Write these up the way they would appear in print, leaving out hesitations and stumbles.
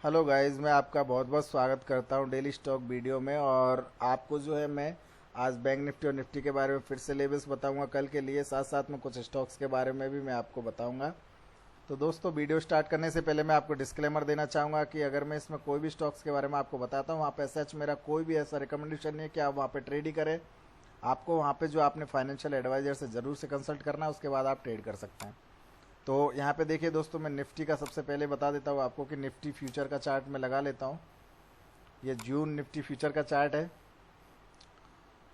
Hello guys, मैं आपका बहुत बहुत स्वागत करता हूं डेली स्टॉक वीडियो में। और आपको जो है मैं आज बैंक निफ्टी और निफ्टी के बारे में फिर से लेवल्स बताऊंगा कल के लिए, साथ साथ में कुछ स्टॉक्स के बारे में भी मैं आपको बताऊंगा। तो दोस्तों, वीडियो स्टार्ट करने से पहले मैं आपको डिस्क्लेमर देना चाहूँगा कि अगर मैं इसमें कोई भी स्टॉक्स के बारे में आपको बताता हूँ, वहाँ पे सच मेरा कोई भी ऐसा रिकमेंडेशन नहीं है कि आप वहाँ पे ट्रेड ही करें। आपको वहाँ पे जो आपने फाइनेंशियल एडवाइजर से ज़रूर से कंसल्ट करना है, उसके बाद आप ट्रेड कर सकते हैं। तो यहाँ पे देखिए दोस्तों, मैं निफ्टी का सबसे पहले बता देता हूँ आपको कि निफ्टी फ्यूचर का चार्ट मैं लगा लेता हूँ। ये जून निफ्टी फ्यूचर का चार्ट है,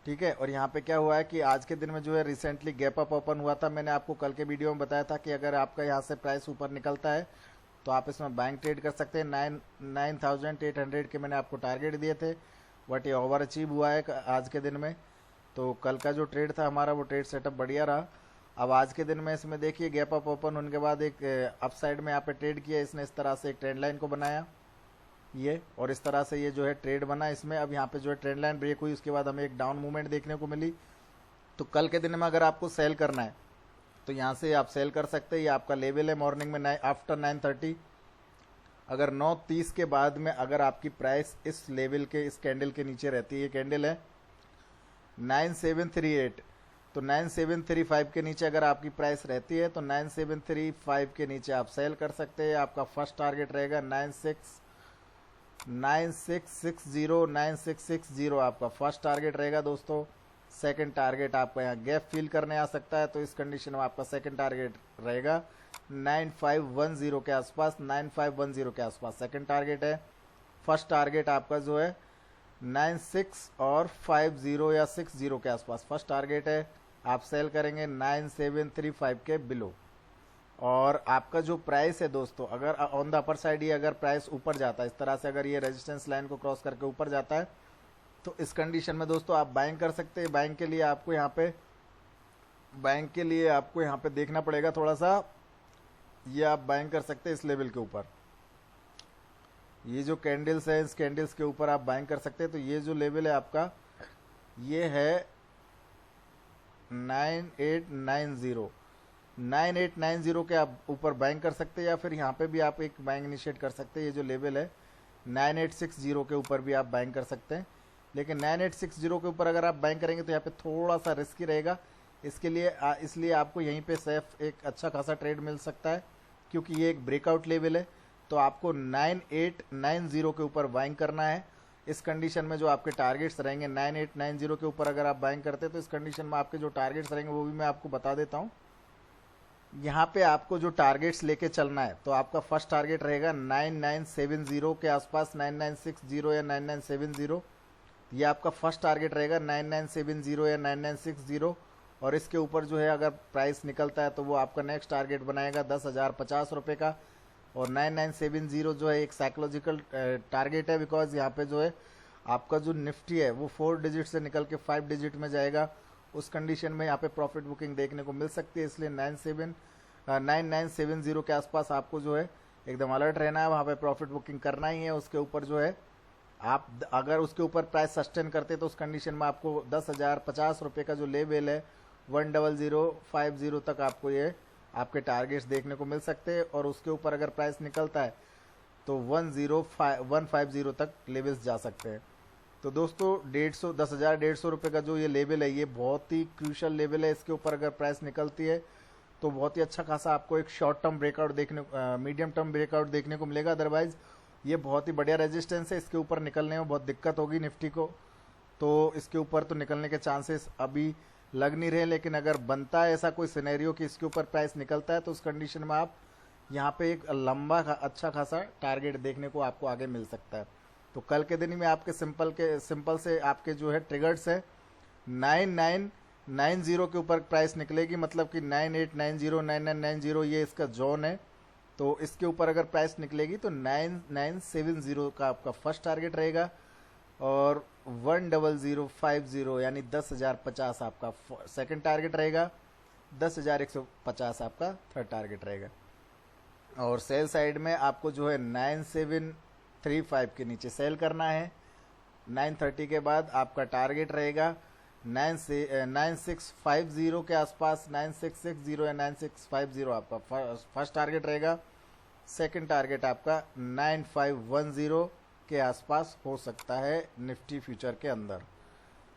ठीक है। और यहाँ पे क्या हुआ है कि आज के दिन में जो है रिसेंटली गैप अप ओपन हुआ था। मैंने आपको कल के वीडियो में बताया था कि अगर आपका यहाँ से प्राइस ऊपर निकलता है तो आप इसमें बैंक ट्रेड कर सकते हैं। 9,800 के मैंने आपको टारगेट दिए थे, बट ये ओवर अचीव हुआ है आज के दिन में। तो कल का जो ट्रेड था हमारा, वो ट्रेड सेटअप बढ़िया रहा। अब आज के दिन में इसमें देखिए गैप अप ओपन होने के बाद एक अपसाइड में यहाँ पे ट्रेड किया इसने, इस तरह से एक ट्रेंड लाइन को बनाया ये, और इस तरह से ये जो है ट्रेड बना इसमें। अब यहाँ पे जो है ट्रेंड लाइन ब्रेक हुई, उसके बाद हमें एक डाउन मूवमेंट देखने को मिली। तो कल के दिन में अगर आपको सेल करना है तो यहाँ से आप सेल कर सकते हैं। ये आपका लेवल है मॉर्निंग में आफ्टर 9:30। अगर 9:30 के बाद में अगर आपकी प्राइस इस लेवल के, इस कैंडल के नीचे रहती है, ये कैंडल है 9738, तो 9735 के नीचे अगर आपकी प्राइस रहती है तो 9735 के नीचे आप सेल कर सकते हैं। आपका फर्स्ट टारगेट रहेगा 9660 आपका फर्स्ट टारगेट रहेगा दोस्तों। सेकंड टारगेट आपका यहाँ गैप फिल करने आ सकता है, तो इस कंडीशन में आपका सेकंड टारगेट रहेगा 9510 के आसपास। 9510 के आसपास सेकंड टारगेट है। फर्स्ट टारगेट आपका जो है 96 और 50 या 60 के आसपास फर्स्ट टारगेट है। आप सेल करेंगे 9735 के बिलो। और आपका जो प्राइस है दोस्तों, अगर ऑन द अपर साइड ये अगर प्राइस ऊपर जाता है इस तरह से, अगर ये रेजिस्टेंस लाइन को क्रॉस करके ऊपर जाता है, तो इस कंडीशन में दोस्तों आप बाइंग कर सकते हैं। बाइंग के लिए आपको यहाँ पे देखना पड़ेगा थोड़ा सा। ये आप बाइंग कर सकते हैं इस लेवल के ऊपर। ये जो कैंडल्स है, इस कैंडल्स के ऊपर आप बाइंग कर सकते हैं। तो ये जो लेवल है आपका, ये है 9890 के आप ऊपर बाइंग कर सकते हैं, या फिर यहाँ पे भी आप एक बाइंग इनिशिएट कर सकते हैं। ये जो लेवल है 9860 के ऊपर भी आप बाइंग कर सकते हैं। लेकिन 9860 के ऊपर अगर आप बाइंग करेंगे तो यहाँ पे थोड़ा सा रिस्की रहेगा। इसके लिए इसलिए आपको यहीं पे सेफ एक अच्छा खासा ट्रेड मिल सकता है, क्योंकि ये एक ब्रेकआउट लेवल है। तो आपको 9890 के ऊपर बाइंग करना है। इस कंडीशन में जो आपके टारगेट्स रहेंगे 9890 के ऊपर अगर आप बाइंग करते हैं, तो इस कंडीशन में आपके जो टारगेट्स रहेंगे वो भी मैं आपको बता देता हूँ। यहाँ पे आपको जो टारगेट्स लेके चलना है, तो आपका फर्स्ट टारगेट रहेगा 9970 के आसपास, 9960 या 9970। ये आपका फर्स्ट टारगेट रहेगा 9970 या 9960। और इसके ऊपर जो है अगर प्राइस निकलता है तो वो आपका नेक्स्ट टारगेट बनाएगा 10,050 का। और 9970 जो है एक साइकोलॉजिकल टारगेट है, बिकॉज यहाँ पे जो है आपका जो निफ्टी है वो 4 डिजिट से निकल के 5 डिजिट में जाएगा। उस कंडीशन में यहाँ पे प्रॉफिट बुकिंग देखने को मिल सकती है। इसलिए 9970 के आसपास आपको जो है एकदम अलर्ट रहना है, वहाँ पे प्रॉफिट बुकिंग करना ही है। उसके ऊपर जो है आप अगर उसके ऊपर प्राइस सस्टेन करते तो उस कंडीशन में आपको 10,050 का जो लेवल है 10050 तक आपको ये आपके टारगेट्स देखने को मिल सकते हैं। और उसके ऊपर अगर प्राइस निकलता है तो 150 तक लेवल्स जा सकते हैं। तो दोस्तों 10,150 का जो ये लेवल है, ये बहुत ही क्रूशल लेवल है। इसके ऊपर अगर प्राइस निकलती है तो बहुत ही अच्छा खासा आपको एक short term breakout medium term breakout देखने को मिलेगा। अदरवाइज ये बहुत ही बढ़िया रेजिस्टेंस है, इसके ऊपर निकलने में बहुत दिक्कत होगी निफ्टी को। तो इसके ऊपर तो निकलने के चांसेस अभी लग नहीं रहे, लेकिन अगर बनता है ऐसा कोई सिनेरियो कि इसके ऊपर प्राइस निकलता है, तो उस कंडीशन में आप यहाँ पे एक लंबा अच्छा खासा टारगेट देखने को आपको आगे मिल सकता है। तो कल के दिन में आपके सिंपल से आपके जो है ट्रिगर्स है 9990 के ऊपर प्राइस निकलेगी, मतलब कि 9890 9990 ये इसका जोन है। तो इसके ऊपर अगर प्राइस निकलेगी तो 9970 का आपका फर्स्ट टारगेट रहेगा, और 10050 यानी 10,050 आपका सेकंड टारगेट रहेगा, 10,150 आपका थर्ड टारगेट रहेगा। और सेल साइड में आपको जो है 9735 के नीचे सेल करना है। 930 के बाद आपका टारगेट रहेगा 9650 के आसपास, 9660 या 9650 आपका फर्स्ट टारगेट रहेगा। सेकंड टारगेट आपका 9510 के आसपास हो सकता है निफ्टी फ्यूचर के अंदर।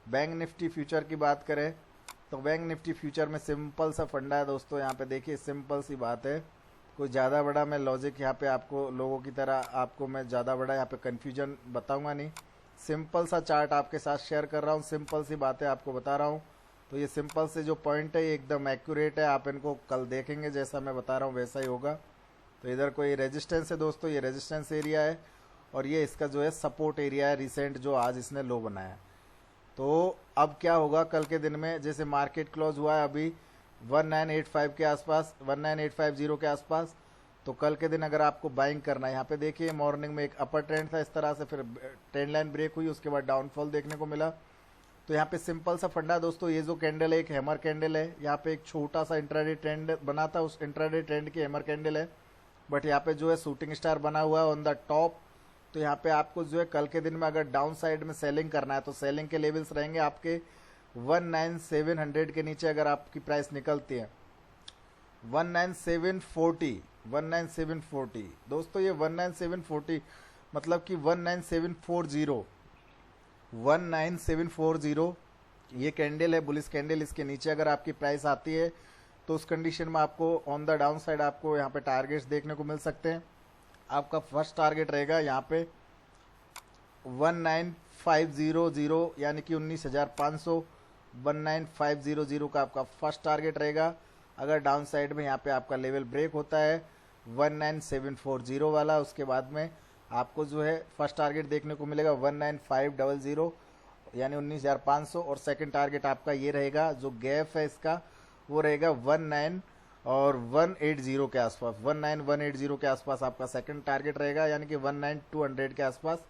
बैंक निफ्टी फ्यूचर की बात करें तो बैंक निफ्टी फ्यूचर में सिंपल सा फंडा है दोस्तों। यहाँ पे देखिए सिंपल सी बात है, कोई ज़्यादा बड़ा मैं लॉजिक यहाँ पे आपको लोगों की तरह आपको मैं ज़्यादा बड़ा यहाँ पे कन्फ्यूजन बताऊँगा नहीं। सिंपल सा चार्ट आपके साथ शेयर कर रहा हूँ, सिंपल सी बातें आपको बता रहा हूँ। तो ये सिंपल से जो पॉइंट है ये एकदम एक्यूरेट है, आप इनको कल देखेंगे जैसा मैं बता रहा हूँ वैसा ही होगा। तो इधर कोई रेजिस्टेंस है दोस्तों, ये रेजिस्टेंस एरिया है और ये इसका जो है सपोर्ट एरिया है रिसेंट जो आज इसने लो बनाया। तो अब क्या होगा कल के दिन में, जैसे मार्केट क्लोज हुआ है अभी 1985 के आसपास, 19850 के आसपास। तो कल के दिन अगर आपको बाइंग करना है, यहाँ पे देखिए मॉर्निंग में एक अपर ट्रेंड था इस तरह से, फिर ट्रेंड लाइन ब्रेक हुई, उसके बाद डाउनफॉल देखने को मिला। तो यहाँ पे सिंपल सा फंडा दोस्तों, ये जो कैंडल है एक हैमर कैंडल है, यहाँ पे एक छोटा सा इंट्राडे ट्रेंड बना था, उस इंट्राडे ट्रेंड की हैमर कैंडल है, बट यहाँ पे जो है शूटिंग स्टार बना हुआ है ऑन द टॉप। तो यहाँ पे आपको जो है कल के दिन में अगर डाउन साइड में सेलिंग करना है तो सेलिंग के लेवल्स रहेंगे आपके 19700 के नीचे। अगर आपकी प्राइस निकलती है 19740, 19740 दोस्तों, ये 19740 मतलब कि 19740, 19740 ये कैंडल है बुलिश कैंडल। इसके नीचे अगर आपकी प्राइस आती है तो उस कंडीशन में आपको ऑन द डाउन साइड आपको यहाँ पे टारगेट्स देखने को मिल सकते हैं। आपका फर्स्ट टारगेट रहेगा यहाँ पे 19500 यानी कि 19500, 19500 का आपका फर्स्ट टारगेट रहेगा। अगर डाउन साइड में यहाँ पे आपका लेवल ब्रेक होता है 19740 वाला, उसके बाद में आपको जो है फर्स्ट टारगेट देखने को मिलेगा 19500 यानी 19500, और सेकंड टारगेट आपका ये रहेगा, जो गैप है इसका वो रहेगा 19 और 180 के आसपास, 19180 के आसपास आपका सेकंड टारगेट रहेगा, यानी कि 19200 के आसपास,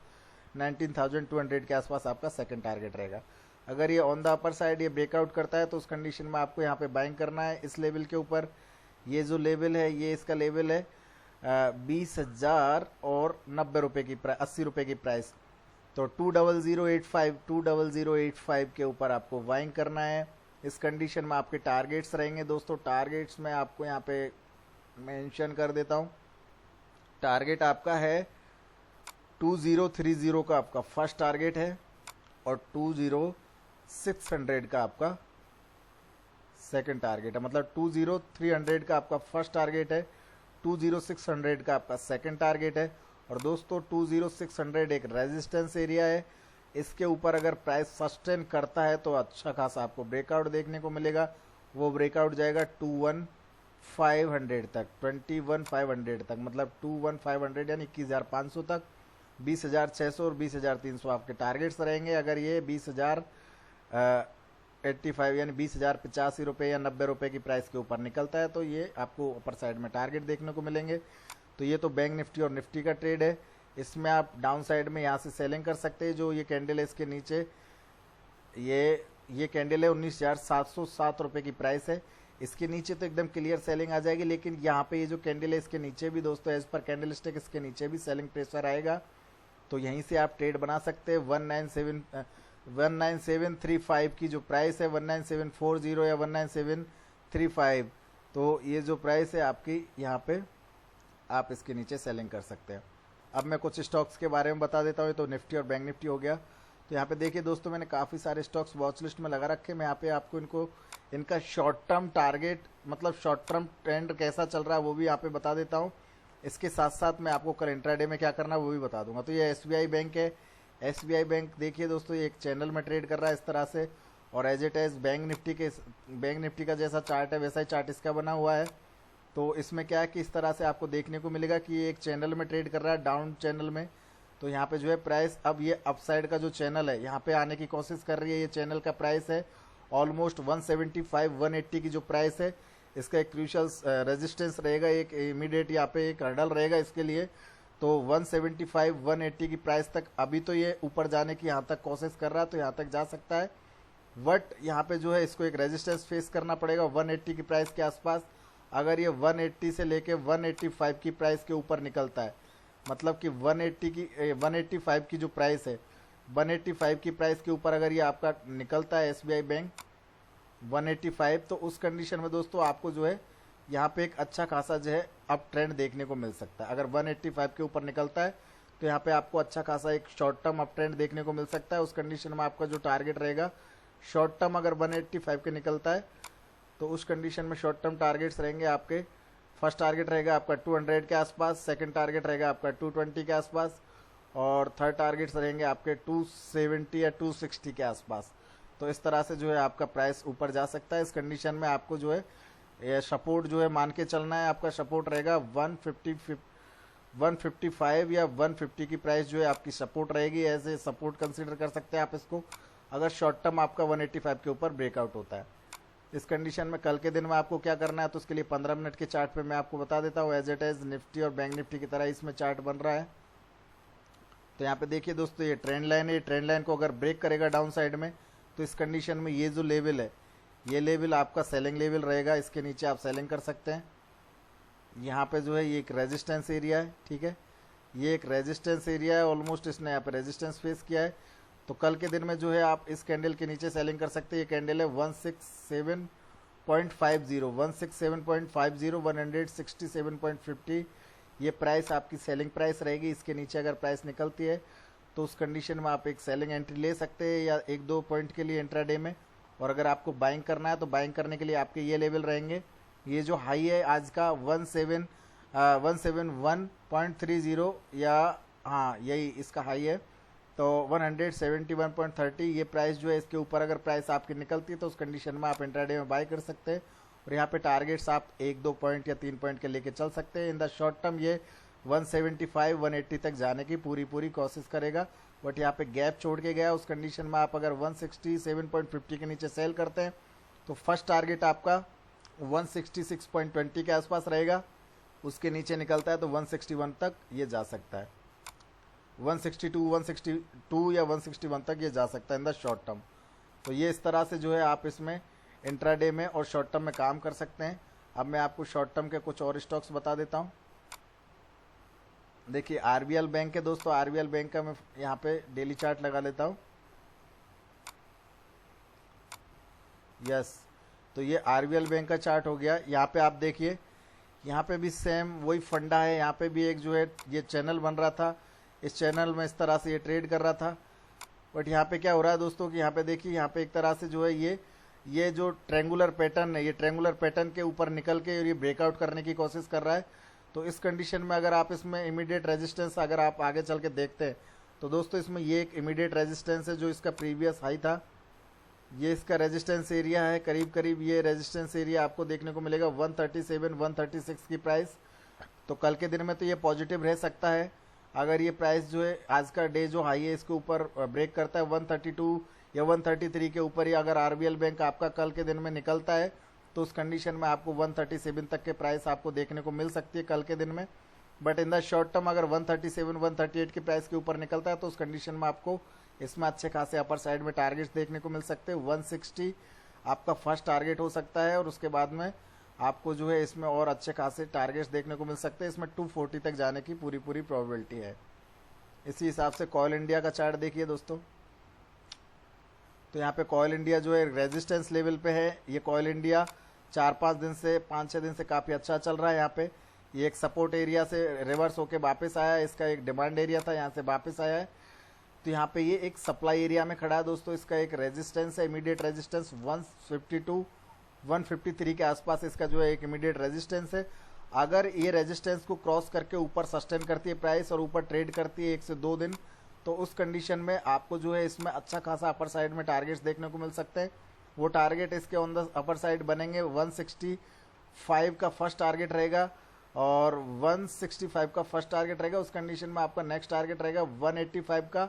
19200 के आसपास आपका सेकंड टारगेट रहेगा। अगर ये ऑन द अपर साइड ये ब्रेकआउट करता है तो उस कंडीशन में आपको यहाँ पे बाइंग करना है इस लेवल के ऊपर। ये जो लेवल है ये इसका लेवल है 20,000 और 90 रुपये की 80 रुपये की प्राइस। तो 20085, 20085 के ऊपर आपको बाइंग करना है। इस कंडीशन में आपके टारगेट्स रहेंगे दोस्तों। टारगेट्स में आपको यहाँ पे मेंशन कर देता हूँ, टारगेट आपका है 2030 का आपका फर्स्ट टारगेट है और 20600 का आपका सेकंड टारगेट है। मतलब 20300 का आपका फर्स्ट टारगेट है, 20600 का आपका सेकंड टारगेट है। और दोस्तों 20600 एक रेजिस्टेंस एरिया है, इसके ऊपर अगर प्राइस सस्टेन करता है तो अच्छा खासा आपको ब्रेकआउट देखने को मिलेगा। वो ब्रेकआउट जाएगा 21500 तक, 21500 तक, मतलब 21500 यानी 21500 तक, 20600 और 20300 आपके टारगेट्स रहेंगे। अगर ये 20085 यानी 20085 रुपये या 90 रुपये की प्राइस के ऊपर निकलता है तो ये आपको ऊपर साइड में टारगेट देखने को मिलेंगे। तो ये तो बैंक निफ्टी और निफ्टी का ट्रेड है। इसमें आप डाउन साइड में यहाँ से सेलिंग कर सकते हैं। जो ये कैंडल है इसके नीचे ये कैंडल है 19,707 रुपये की प्राइस है, इसके नीचे तो एकदम क्लियर सेलिंग आ जाएगी। लेकिन यहाँ पे ये जो कैंडल है इसके नीचे भी दोस्तों एज पर कैंडल स्टिक इसके नीचे भी सेलिंग प्रेशर आएगा, तो यहीं से आप ट्रेड बना सकते हैं। 19735 की जो प्राइस है, 19740 या 19735, तो ये जो प्राइस है आपकी यहाँ पे आप इसके नीचे सेलिंग कर सकते हैं। अब मैं कुछ स्टॉक्स के बारे में बता देता हूँ। तो निफ्टी और बैंक निफ्टी हो गया। तो यहाँ पे देखिए दोस्तों मैंने काफ़ी सारे स्टॉक्स वॉच लिस्ट में लगा रखे। मैं यहाँ पे आपको इनका शॉर्ट टर्म टारगेट मतलब शॉर्ट टर्म ट्रेंड कैसा चल रहा है वो भी यहाँ पे बता देता हूँ। इसके साथ साथ मैं आपको कल इंट्राडे में क्या करना है वो भी बता दूंगा। तो ये SBI बैंक है। SBI बैंक देखिए दोस्तों ये एक चैनल में ट्रेड कर रहा है इस तरह से, और as it as bank Nifty का जैसा चार्ट है वैसा ही चार्ट इसका बना हुआ है। तो इसमें क्या है कि इस तरह से आपको देखने को मिलेगा कि ये एक चैनल में ट्रेड कर रहा है, डाउन चैनल में। तो यहाँ पे जो है प्राइस अब ये अपसाइड का जो चैनल है यहाँ पे आने की कोशिश कर रही है। ये चैनल का प्राइस है ऑलमोस्ट 175 180 की जो प्राइस है, इसका एक क्रूशियल रेजिस्टेंस रहेगा, एक इमीडिएट यहाँ पे एक हर्डल रहेगा इसके लिए। तो 175 180 की प्राइस तक अभी तो ये ऊपर जाने की यहाँ तक कोशिश कर रहा है, तो यहाँ तक जा सकता है। बट यहाँ पे जो है इसको एक रेजिस्टेंस फेस करना पड़ेगा 180 की प्राइस के आसपास। अगर ये 180 से लेके 185 की प्राइस के ऊपर निकलता है, मतलब कि 185 की जो प्राइस है, 185 की प्राइस के ऊपर अगर ये आपका निकलता है SBI बैंक 185, तो उस कंडीशन में दोस्तों आपको जो है यहाँ पे एक अच्छा खासा जो है अप ट्रेंड देखने को मिल सकता है। अगर 185 के ऊपर निकलता है तो यहाँ पे आपको अच्छा खासा एक शॉर्ट टर्म अप ट्रेंड देखने को मिल सकता है। उस कंडीशन में आपका जो टारगेट रहेगा शॉर्ट टर्म, अगर 185 के निकलता है तो उस कंडीशन में शॉर्ट टर्म टारगेट्स रहेंगे आपके। फर्स्ट टारगेट रहेगा आपका 200 के आसपास, सेकंड टारगेट रहेगा आपका 220 के आसपास, और थर्ड टारगेट्स रहेंगे आपके 270 या 260 के आसपास। तो इस तरह से जो है आपका प्राइस ऊपर जा सकता है। इस कंडीशन में आपको जो है ये सपोर्ट जो है मान के चलना है। आपका सपोर्ट रहेगा 155 या 150 की प्राइस जो है आपकी सपोर्ट रहेगी। ऐसे सपोर्ट कंसीडर कर सकते हैं आप इसको, अगर शॉर्ट टर्म आपका 185 के ऊपर ब्रेकआउट होता है। इस कंडीशन में कल के दिन में आपको क्या करना है, तो उसके लिए 15 मिनट के चार्ट पे मैं आपको बता देता हूँ। एज इट इज निफ्टी और बैंक निफ्टी की तरह इसमें चार्ट बन रहा है। तो यहाँ पे देखिए दोस्तों, ये ट्रेंड लाइन है। ये ट्रेंड लाइन को अगर ब्रेक करेगा डाउन साइड में तो इस कंडीशन में ये जो लेवल है, ये लेवल आपका सेलिंग लेवल रहेगा। इसके नीचे आप सेलिंग कर सकते हैं। यहाँ पे जो है ये एक रेजिस्टेंस एरिया है, ठीक है, ये एक रेजिस्टेंस एरिया है। ऑलमोस्ट इसने यहाँ पे रेजिस्टेंस फेस किया है। तो कल के दिन में जो है आप इस कैंडल के नीचे सेलिंग कर सकते हैं। ये कैंडल है 167.50, 167.50, ये प्राइस आपकी सेलिंग प्राइस रहेगी। इसके नीचे अगर प्राइस निकलती है तो उस कंडीशन में आप एक सेलिंग एंट्री ले सकते हैं या 1-2 पॉइंट के लिए इंट्राडे में। और अगर आपको बाइंग करना है तो बाइंग करने के लिए आपके ये लेवल रहेंगे। ये जो हाई है आज का 171.30 या हाँ यही इसका हाई है, तो 171.30 ये प्राइस जो है, इसके ऊपर अगर प्राइस आपकी निकलती है तो उस कंडीशन में आप इंट्राडे में बाय कर सकते हैं। और यहाँ पे टारगेट्स आप 1-2 पॉइंट या 3 पॉइंट के लेके चल सकते हैं। इन द शॉर्ट टर्म ये 175 180 तक जाने की पूरी कोशिश करेगा, बट यहाँ पे गैप छोड़ के गया। उस कंडीशन में आप अगर 167.50 के नीचे सेल करते हैं तो फर्स्ट टारगेट आपका 166.20 के आसपास रहेगा। उसके नीचे निकलता है तो 161 तक ये जा सकता है, 162 या 161 तक ये जा सकता है इन द शॉर्ट टर्म। तो ये इस तरह से जो है आप इसमें इंट्राडे में और शॉर्ट टर्म में काम कर सकते हैं। अब मैं आपको शॉर्ट टर्म के कुछ और स्टॉक्स बता देता हूँ। देखिए आरबीएल बैंक है दोस्तों, आरबीएल बैंक का मैं यहाँ पे डेली चार्ट लगा लेता हूँ। यस, तो ये आरबीएल बैंक का चार्ट हो गया। यहाँ पे आप देखिए, यहाँ पे भी सेम वही फंडा है। यहाँ पे भी एक जो है ये चैनल बन रहा था, इस चैनल में इस तरह से ये ट्रेड कर रहा था। बट यहाँ पे क्या हो रहा है दोस्तों कि यहाँ पे देखिए, यहाँ पे एक तरह से जो है ये जो ट्रेंगुलर पैटर्न है, ये ट्रेंगुलर पैटर्न के ऊपर निकल के ये ब्रेकआउट करने की कोशिश कर रहा है। तो इस कंडीशन में अगर आप इसमें इमीडिएट रेजिस्टेंस अगर आप आगे चल के देखते हैं तो दोस्तों इसमें ये एक इमीडिएट रेजिस्टेंस है जो इसका प्रीवियस हाई था। ये इसका रेजिस्टेंस एरिया है, करीब करीब ये रेजिस्टेंस एरिया आपको देखने को मिलेगा 137 136 की प्राइस। तो कल के दिन में तो ये पॉजिटिव रह सकता है। अगर ये प्राइस जो है आज का डे जो हाई है इसके ऊपर ब्रेक करता है 132 या 133 के ऊपर ही अगर आरबीएल बैंक आपका कल के दिन में निकलता है तो उस कंडीशन में आपको 137 तक के प्राइस आपको देखने को मिल सकती है कल के दिन में। But in the short term अगर 137 138 की प्राइस के ऊपर निकलता है तो उस कंडीशन में आपको इसमें अच्छे खासे अपर साइड में टारगेट्स देखने को मिल सकते हैं। 160 आपका फर्स्ट टारगेट हो सकता है और उसके बाद में आपको जो है इसमें और अच्छे खासे टारगेट्स देखने को मिल सकते हैं। इसमें 240 तक जाने की पूरी प्रोबेबिलिटी है। इसी हिसाब से कॉयल इंडिया का चार्ट देखिए दोस्तों, तो यहाँ पे कॉयल इंडिया जो है रेजिस्टेंस लेवल पे है। ये कॉयल इंडिया 4-5 दिन से 5-6 दिन से काफ़ी अच्छा चल रहा है। यहाँ पे ये एक सपोर्ट एरिया से रिवर्स होके वापस आया है, इसका एक डिमांड एरिया था, यहाँ से वापस आया है। तो यहाँ पे ये एक सप्लाई एरिया में खड़ा है दोस्तों। इसका एक रेजिस्टेंस है, इमीडिएट रेजिस्टेंस 152 153 के आसपास इसका जो है एक इमीडिएट रेजिस्टेंस है। अगर ये रेजिस्टेंस को क्रॉस करके ऊपर सस्टेन करती है प्राइस और ऊपर ट्रेड करती है 1 से 2 दिन, तो उस कंडीशन में आपको जो है इसमें अच्छा खासा अपर साइड में टारगेट्स देखने को मिल सकते हैं। वो टारगेट इसके ऑन द अपर साइड बनेंगे 165 का फर्स्ट टारगेट रहेगा और 165 का फर्स्ट टारगेट रहेगा। उस कंडीशन में आपका नेक्स्ट टारगेट रहेगा 185 का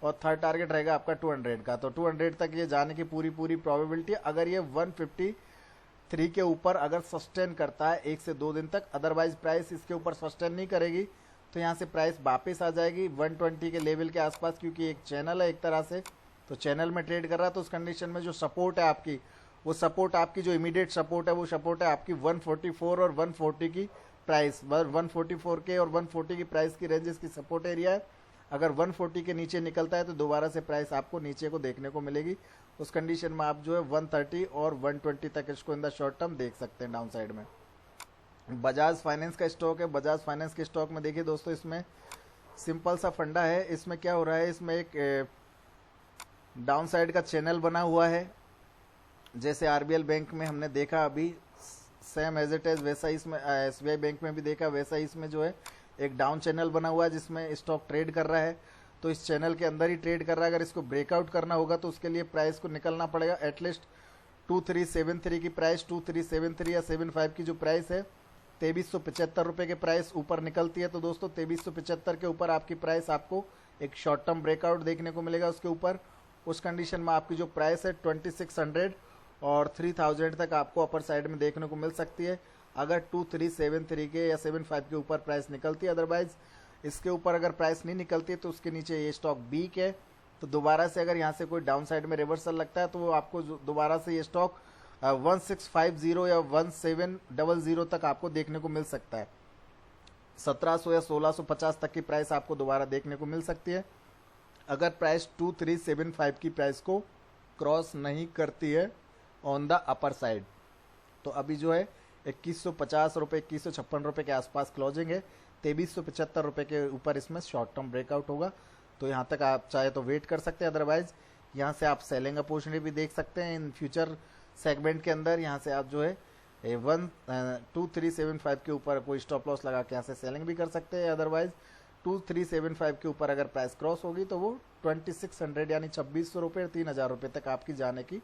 और थर्ड टारगेट रहेगा आपका 200 का। तो 200 तक ये जाने की पूरी प्रोबेबिलिटी अगर ये 153 के ऊपर अगर सस्टेन करता है 1 से 2 दिन तक, अदरवाइज प्राइस इसके ऊपर सस्टेन नहीं करेगी तो यहाँ से प्राइस वापस आ जाएगी 120 के लेवल के आसपास, क्योंकि एक चैनल है एक तरह से, तो चैनल में ट्रेड कर रहा है। तो उस कंडीशन में जो सपोर्ट है आपकी, वो सपोर्ट आपकी जो इमीडिएट सपोर्ट है वो सपोर्ट है आपकी 144 और 140 की प्राइस, 144 के और 140 की प्राइस की रेंज इसकी सपोर्ट एरिया है। अगर 140 के नीचे निकलता है तो दोबारा से प्राइस आपको नीचे को देखने को मिलेगी। उस कंडीशन में आप जो है 130 और 120 तक इसको इन द शॉर्ट टर्म देख सकते हैं डाउन साइड में। बजाज फाइनेंस का स्टॉक है। बजाज फाइनेंस के स्टॉक में देखिए दोस्तों, इसमें सिंपल सा फंडा है। इसमें क्या हो रहा है, इसमें एक डाउन साइड का चैनल बना हुआ है, जैसे आरबीएल बैंक में हमने देखा अभी सेम एज इट एज, वैसा इसमें एसबीआई बैंक में भी देखा, वैसा इसमें जो है एक डाउन चैनल बना हुआ है जिसमें स्टॉक ट्रेड कर रहा है। तो इस चैनल के अंदर ही ट्रेड कर रहा है। अगर इसको ब्रेकआउट करना होगा तो उसके लिए प्राइस को निकलना पड़ेगा एटलीस्ट 2373 की प्राइस, 2373 या 75 की जो प्राइस है, 2375 रुपये के प्राइस ऊपर निकलती है। तो दोस्तों 2375 के ऊपर आपकी प्राइस आपको एक शॉर्ट टर्म ब्रेकआउट देखने को मिलेगा उसके ऊपर। उस कंडीशन में आपकी जो प्राइस है 2600 और 3000 तक आपको अपर साइड में देखने को मिल सकती है, अगर 2373 के या 75 के ऊपर प्राइस निकलती है। अदरवाइज इसके ऊपर अगर प्राइस नहीं निकलती है तो उसके नीचे ये स्टॉक वीक है। तो दोबारा से अगर यहाँ से कोई डाउन साइड में रिवर्सल लगता है तो वो आपको दोबारा से ये स्टॉक 1650 या 1700 तक आपको देखने को मिल सकता है। 1700 या 1650 तक की प्राइस आपको दोबारा देखने को मिल सकती है, अगर प्राइस 2375 की प्राइस को क्रॉस नहीं करती है ऑन द अपर साइड। तो अभी जो है 2150 रुपये, 2156 रुपये के आसपास क्लोजिंग है। 2375 रुपये के ऊपर इसमें शॉर्ट टर्म ब्रेकआउट होगा, तो यहाँ तक आप चाहे तो वेट कर सकते हैं। अदरवाइज यहाँ से आप सेलिंग अपॉर्चुनिटी भी देख सकते हैं इन फ्यूचर सेगमेंट के अंदर। यहाँ से आप जो है 2375 के ऊपर कोई स्टॉप लॉस लगा के यहाँ से सेलिंग भी कर सकते हैं। अदरवाइज 2375 के ऊपर अगर प्राइस क्रॉस होगी तो वो 2600 यानी 2600 रुपये 3000 रुपये तक आपकी जाने की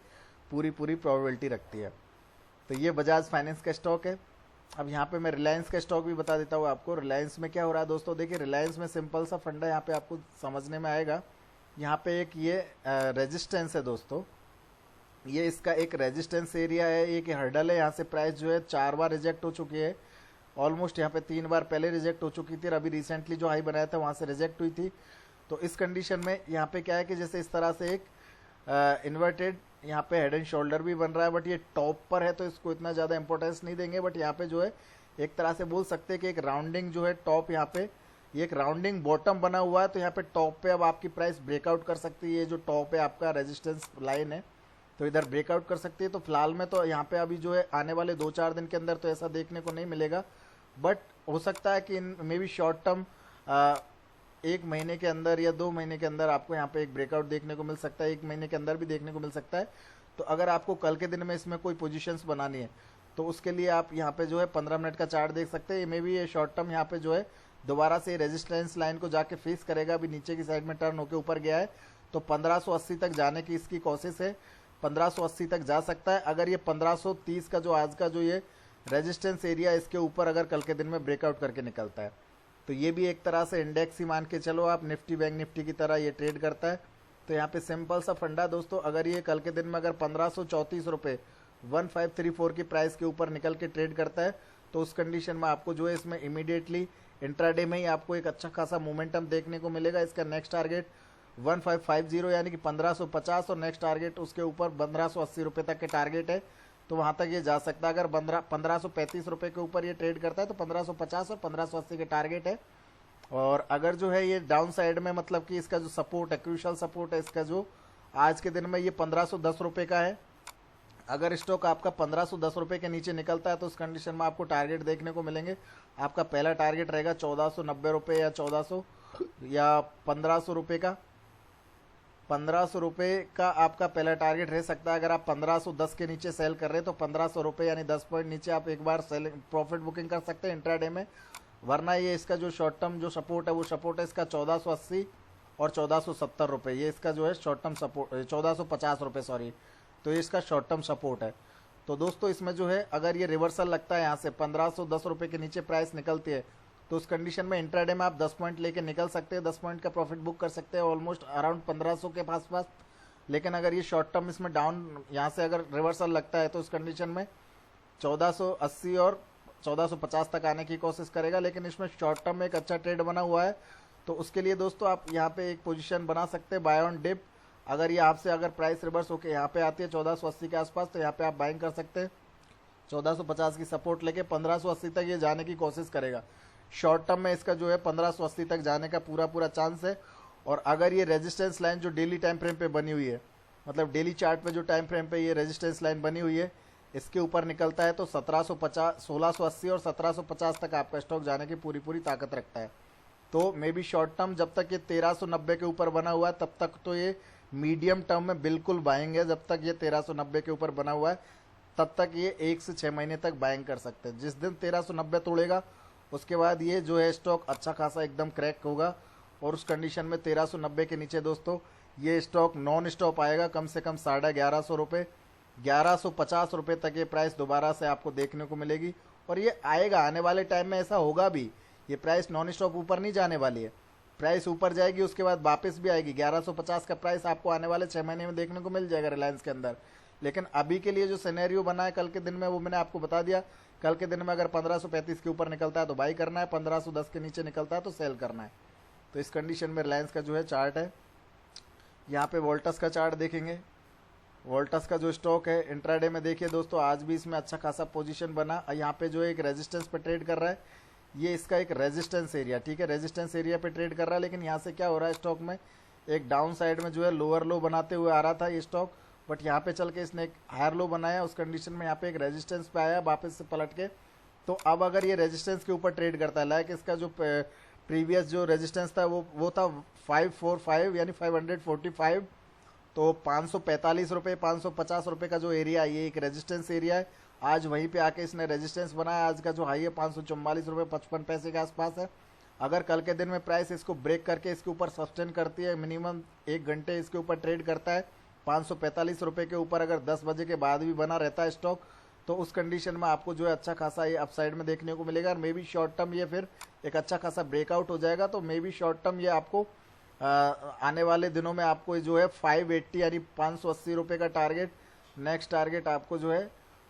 पूरी प्रोबेबिलिटी रखती है। तो ये बजाज फाइनेंस का स्टॉक है। अब यहाँ पे मैं रिलायंस का स्टॉक भी बता देता हूँ आपको। रिलायंस में क्या हो रहा है दोस्तों, देखिए रिलायंस में सिंपल सा फंडा यहाँ पे आपको समझने में आएगा। यहाँ पे एक ये रेजिस्टेंस है दोस्तों, ये इसका एक रेजिस्टेंस एरिया है, एक हर्डल है। यहाँ से प्राइस जो है 4 बार रिजेक्ट हो चुकी है, ऑलमोस्ट यहाँ पे 3 बार पहले रिजेक्ट हो चुकी थी और अभी रिसेंटली जो हाई बनाया था वहाँ से रिजेक्ट हुई थी। तो इस कंडीशन में यहाँ पे क्या है कि जैसे इस तरह से एक इन्वर्टेड यहाँ पे हेड एंड शोल्डर भी बन रहा है, बट ये टॉप पर है तो इसको इतना ज़्यादा इंपॉर्टेंस नहीं देंगे। बट यहाँ पे जो है एक तरह से बोल सकते हैं कि एक राउंडिंग जो है टॉप, यहाँ पे ये एक राउंडिंग बॉटम बना हुआ है। तो यहाँ पे टॉप पे अब आपकी प्राइस ब्रेकआउट कर सकती है। ये जो टॉप है आपका रेजिस्टेंस लाइन है, तो इधर ब्रेकआउट कर सकती है। तो फिलहाल में तो यहाँ पे अभी जो है आने वाले 2-4 दिन के अंदर तो ऐसा देखने को नहीं मिलेगा, बट हो सकता है कि मे बी शॉर्ट टर्म 1 महीने के अंदर या 2 महीने के अंदर आपको यहाँ पे एक ब्रेकआउट देखने को मिल सकता है, 1 महीने के अंदर भी देखने को मिल सकता है। तो अगर आपको कल के दिन में इसमें कोई पोजीशंस बनानी है तो उसके लिए आप यहाँ पे जो है 15 मिनट का चार्ट देख सकते हैं। मे बी ये शॉर्ट टर्म यहाँ पे जो है दोबारा से रेजिस्टेंस लाइन को जाके फेस करेगा। अभी नीचे की साइड में टर्न होकर ऊपर गया है तो 1580 तक जाने की इसकी कोशिश है, 1580 तक जा सकता है। अगर ये 1530 का जो आज का जो ये रेजिस्टेंस एरिया, इसके ऊपर अगर कल के दिन में ब्रेकआउट करके निकलता है तो ये भी एक तरह से इंडेक्स ही मान के चलो आप, निफ्टी बैंक निफ्टी की तरह ये ट्रेड करता है। तो यहाँ पे सिंपल सा फंडा दोस्तों, अगर ये कल के दिन में अगर 1534 रुपये 1534 की प्राइस के ऊपर निकल के ट्रेड करता है तो उस कंडीशन में आपको जो है इसमें इमीडिएटली इंट्राडे में ही आपको एक अच्छा खासा मोमेंटम देखने को मिलेगा। इसका नेक्स्ट टारगेट 1550 यानी कि 1550 और नेक्स्ट टारगेट उसके ऊपर 1580 रुपये तक के टारगेट है, तो वहाँ तक ये जा सकता है। अगर 1535 रुपये के ऊपर ये ट्रेड करता है तो 1550 और 1580 के टारगेट है। और अगर जो है ये डाउन साइड में, मतलब कि इसका जो सपोर्ट है, क्रूशल सपोर्ट है इसका जो आज के दिन में ये 1510 रुपये का है। अगर स्टॉक आपका 1510 रुपये के नीचे निकलता है तो उस कंडीशन में आपको टारगेट देखने को मिलेंगे। आपका पहला टारगेट रहेगा 1490 रुपये या 1400 या 1500 रुपये का, 1500 रुपये का आपका पहला टारगेट रह सकता है। अगर आप 1510 के नीचे सेल कर रहे हैं तो 1500 रुपये यानी 10 पॉइंट नीचे आप एक बार सेलिंग प्रॉफिट बुकिंग कर सकते हैं इंट्राडे में। वरना ये इसका जो शॉर्ट टर्म जो सपोर्ट है वो सपोर्ट है इसका 1480 और 1470 रुपये, ये इसका जो है शॉर्ट टर्म सपोर्ट, 1450 रुपये सॉरी, तो ये इसका शॉर्ट टर्म सपोर्ट है। तो दोस्तों इसमें जो है अगर ये रिवर्सल लगता है यहाँ से 1510 रुपये के नीचे प्राइस निकलती है तो उस कंडीशन में इंट्राडे में आप 10 पॉइंट लेके निकल सकते हैं, 10 पॉइंट का प्रॉफिट बुक कर सकते हैं ऑलमोस्ट अराउंड 1500 के आसपास। लेकिन अगर ये शॉर्ट टर्म इसमें डाउन यहाँ से अगर रिवर्सल लगता है तो उस कंडीशन में 1480 और 1450 तक आने की कोशिश करेगा। लेकिन इसमें शॉर्ट टर्म में एक अच्छा ट्रेड बना हुआ है, तो उसके लिए दोस्तों आप यहाँ पे एक पोजीशन बना सकते हैं बाय ऑन डिप। अगर ये आपसे अगर प्राइस रिवर्स होकर यहाँ पे आती है 1480 के आसपास तो यहाँ पे आप बाइंग कर सकते हैं। 1450 की सपोर्ट लेके 1580 तक ये जाने की कोशिश करेगा। शॉर्ट टर्म में इसका जो है 1580 तक जाने का पूरा चांस है। और अगर ये रेजिस्टेंस लाइन जो डेली टाइम फ्रेम पे बनी हुई है, मतलब डेली चार्ट पे जो टाइम फ्रेम पे ये रेजिस्टेंस लाइन बनी हुई है, इसके ऊपर निकलता है तो 1750, 1680 और 1750 तक आपका स्टॉक जाने की पूरी पूरी ताकत रखता है। तो मे बी शॉर्ट टर्म जब तक ये 1390 के ऊपर बना हुआ है तब तक तो ये मीडियम टर्म में बिल्कुल बाइंग है। जब तक ये 1390 के ऊपर बना हुआ है तब तक ये 1 से 6 महीने तक बाइंग कर सकते हैं। जिस दिन 1390 तोड़ेगा उसके बाद ये जो है स्टॉक अच्छा खासा एकदम क्रैक होगा, और उस कंडीशन में 1390 के नीचे दोस्तों ये स्टॉक नॉन स्टॉप आएगा कम से कम 1150 रुपये, 1150 रुपये तक ये प्राइस दोबारा से आपको देखने को मिलेगी। और ये आएगा, आने वाले टाइम में ऐसा होगा भी। ये प्राइस नॉन स्टॉप ऊपर नहीं जाने वाली है, प्राइस ऊपर जाएगी उसके बाद वापस भी आएगी। 1150 का प्राइस आपको आने वाले 6 महीने में देखने को मिल जाएगा रिलायंस के अंदर। लेकिन अभी के लिए जो सिनेरियो बना है कल के दिन में वो मैंने आपको बता दिया। कल के दिन में अगर 1535 के ऊपर निकलता है तो बाई करना है, 1510 के नीचे निकलता है तो सेल करना है। तो इस कंडीशन में रिलायंस का जो है चार्ट है। यहाँ पे वोल्टस का चार्ट देखेंगे। वोल्टस का जो स्टॉक है इंट्राडे में देखिए दोस्तों, आज भी इसमें अच्छा खासा पोजीशन बना। यहाँ पे जो एक रेजिस्टेंस पे ट्रेड कर रहा है, ये इसका एक रेजिस्टेंस एरिया, ठीक है, रेजिस्टेंस एरिया पे ट्रेड कर रहा है। लेकिन यहाँ से क्या हो रहा है, स्टॉक में एक डाउन साइड में जो है लोअर लो बनाते हुए आ रहा था ये स्टॉक, बट यहाँ पे चल के इसने एक हायर लो बनाया। उस कंडीशन में यहाँ पे एक रेजिस्टेंस पे आया वापस से पलट के। तो अब अगर ये रेजिस्टेंस के ऊपर ट्रेड करता है, लाइक इसका जो प्रीवियस जो रेजिस्टेंस था वो था 545 यानी 545, तो 545 रुपये 550 रुपये का जो एरिया है ये एक रेजिस्टेंस एरिया है। आज वहीं पे आके इसने रेजिस्टेंस बनाया। आज का जो हाई है 544 रुपये 55 पैसे के आसपास है। अगर कल के दिन में प्राइस इसको ब्रेक करके इसके ऊपर सस्टेन करती है, मिनिमम 1 घंटे इसके ऊपर ट्रेड करता है 545 रुपये के ऊपर, अगर 10 बजे के बाद भी बना रहता है स्टॉक, तो उस कंडीशन में आपको जो है अच्छा खासा ये अपसाइड में देखने को मिलेगा। और मे बी शॉर्ट टर्म ये फिर एक अच्छा खासा ब्रेकआउट हो जाएगा। तो मे बी शॉर्ट टर्म ये आपको आने वाले दिनों में आपको जो है 580 यानी 580 रुपये का टारगेट, नेक्स्ट टारगेट आपको जो है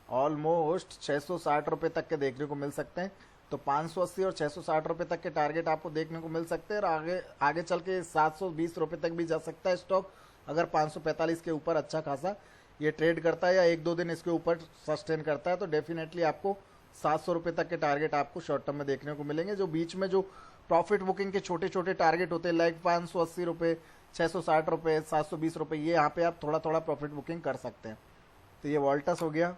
ऑलमोस्ट 660 रुपये तक के देखने को मिल सकते हैं। तो 580 और 660 रुपये तक के टारगेट आपको देखने को मिल सकते हैं। और आगे आगे चल के 720 रुपये तक भी जा सकता है स्टॉक, अगर 545 के ऊपर अच्छा खासा ये ट्रेड करता है या 1-2 दिन इसके ऊपर सस्टेन करता है, तो डेफिनेटली आपको 700 रुपये तक के टारगेट आपको शॉर्ट टर्म में देखने को मिलेंगे। जो बीच में जो प्रॉफिट बुकिंग के छोटे छोटे टारगेट होते हैं, लाइक 580 रुपये, 660 रुपये, 720 रुपये, ये यहाँ पे आप थोड़ा थोड़ा प्रॉफिट बुकिंग कर सकते हैं। तो ये वोल्टस हो गया।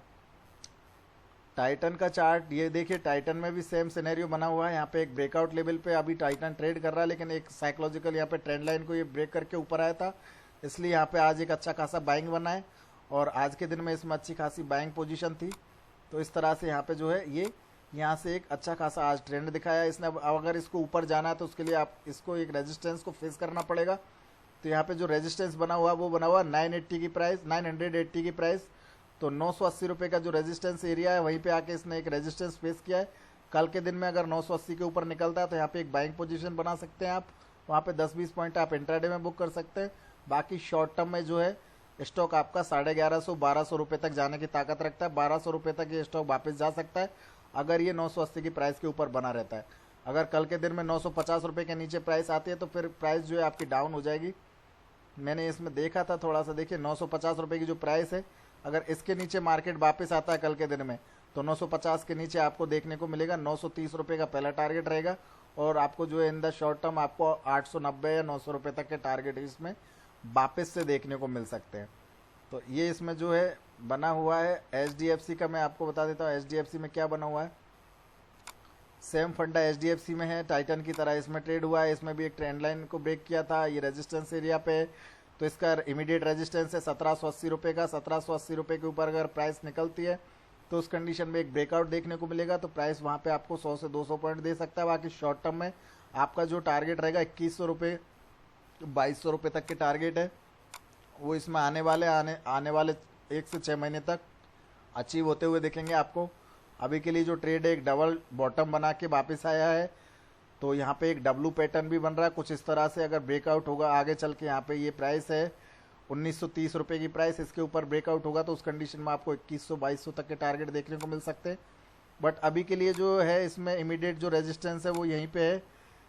टाइटन का चार्ट ये देखिए, टाइटन में भी सेम सिनेरियो बना हुआ है। यहाँ पे एक ब्रेकआउट लेवल पे अभी टाइटन ट्रेड कर रहा है, लेकिन एक साइकोलॉजिकल यहाँ पे ट्रेंड लाइन को ये ब्रेक करके ऊपर आया था, इसलिए यहाँ पे आज एक अच्छा खासा बाइंग बना है। और आज के दिन में इसमें अच्छी खासी बाइंग पोजीशन थी। तो इस तरह से यहाँ पे जो है ये यहाँ से एक अच्छा खासा आज ट्रेंड दिखाया इसने। अब अगर इसको ऊपर जाना है तो उसके लिए आप इसको एक रेजिस्टेंस को फेस करना पड़ेगा। तो यहाँ पे जो रेजिस्टेंस बना हुआ वो बना हुआ 980 की प्राइस, 980 की प्राइस। तो 980 रुपये का जो रेजिस्टेंस एरिया है वहीं पे आके इसने एक रेजिस्टेंस फेस किया है। कल के दिन में अगर 980 के ऊपर निकलता है तो यहाँ पे एक बाइंग पोजीशन बना सकते हैं आप, वहाँ पे 10-20 पॉइंट आप इंट्राडे में बुक कर सकते हैं। बाकी शॉर्ट टर्म में जो है स्टॉक आपका 1150-1200 रुपये तक जाने की ताकत रखता है। 1200 रुपये तक ये स्टॉक वापस जा सकता है अगर ये 980 की प्राइस के ऊपर बना रहता है। अगर कल के दिन में 950 रुपये के नीचे प्राइस आती है तो फिर प्राइस जो है आपकी डाउन हो जाएगी। मैंने इसमें देखा था थोड़ा सा, देखिए 950 रुपये की जो प्राइस है, अगर इसके नीचे मार्केट वापस आता है कल के दिन में तो 950 के नीचे आपको देखने को मिलेगा 930 रुपये का पहला टारगेट रहेगा। और आपको जो है इन द शॉर्ट टर्म आपको 890 या 900 रुपये तक के टारगेट इसमें वापस से देखने को मिल सकते हैं। तो ये इसमें जो है बना हुआ है। HDFC का मैं आपको बता देता हूँ HDFC में क्या बना हुआ है। सेम फंडा HDFC में है, टाइटन की तरह इसमें ट्रेड हुआ है। इसमें भी एक ट्रेंड लाइन को ब्रेक किया था, ये रेजिस्टेंस एरिया पे। तो इसका इमीडिएट रेजिस्टेंस है 1780 रुपये का। 1780 रुपये के ऊपर अगर प्राइस निकलती है तो उस कंडीशन में एक ब्रेकआउट देखने को मिलेगा। तो प्राइस वहाँ पे आपको 100 से 200 पॉइंट दे सकता है। बाकी शॉर्ट टर्म में आपका जो टारगेट रहेगा 2100 रुपये, 2200 रुपये तक के टारगेट है वो इसमें आने वाले 1 से 6 महीने तक अचीव होते हुए दिखेंगे आपको। अभी के लिए जो ट्रेड है एक डबल बॉटम बना के वापस आया है, तो यहाँ पे एक डब्लू पैटर्न भी बन रहा है कुछ इस तरह से। अगर ब्रेकआउट होगा आगे चल के, यहाँ पे ये प्राइस है 1930 रुपये की प्राइस, इसके ऊपर ब्रेकआउट होगा तो उस कंडीशन में आपको 2100-2200 तक के टारगेट देखने को मिल सकते हैं। बट अभी के लिए जो है इसमें इमीडिएट जो रेजिस्टेंस है वो यहीं पे है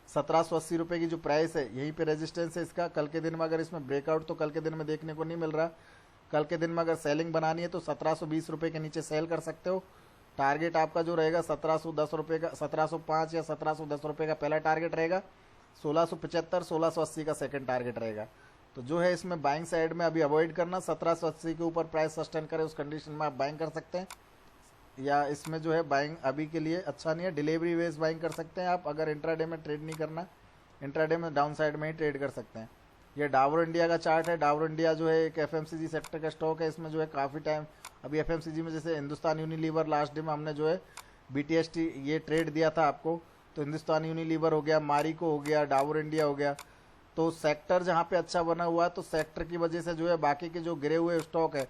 1780 रुपये की जो प्राइस है, यहीं पे रेजिस्टेंस है इसका। कल के दिन में अगर इसमें ब्रेकआउट तो कल के दिन में देखने को नहीं मिल रहा। कल के दिन में अगर सेलिंग बनानी है तो 1720 रुपये के नीचे सेल कर सकते हो। टारगेट आपका जो रहेगा 1710 रुपये का, 1705 या 1710 रुपये का पहला टारगेट रहेगा। 1675 1680 का सेकंड टारगेट रहेगा। तो जो है इसमें बाइंग साइड में अभी अवॉइड करना, 1780 के ऊपर प्राइस सस्टेन करे उस कंडीशन में आप बाइंग कर सकते हैं, या इसमें जो है बाइंग अभी के लिए अच्छा नहीं है। डिलीवरी बेस बाइंग कर सकते हैं आप, अगर इंट्राडे में ट्रेड नहीं करना, इंट्राडे में डाउन साइड में ही ट्रेड कर सकते हैं। ये डाबर इंडिया का चार्ट है। डाबर इंडिया जो है एक एफएमसीजी सेक्टर का स्टॉक है। इसमें जो है काफ़ी टाइम अभी एफएमसीजी में जैसे हिंदुस्तान यूनिलीवर लास्ट डे में हमने जो है बीटीएसटी ये ट्रेड दिया था आपको, तो हिंदुस्तान यूनिलीवर हो गया, मारिको हो गया, डाबर इंडिया हो गया। तो सेक्टर जहाँ पे अच्छा बना हुआ है, तो सेक्टर की वजह से जो है बाकी के जो गिरे हुए स्टॉक है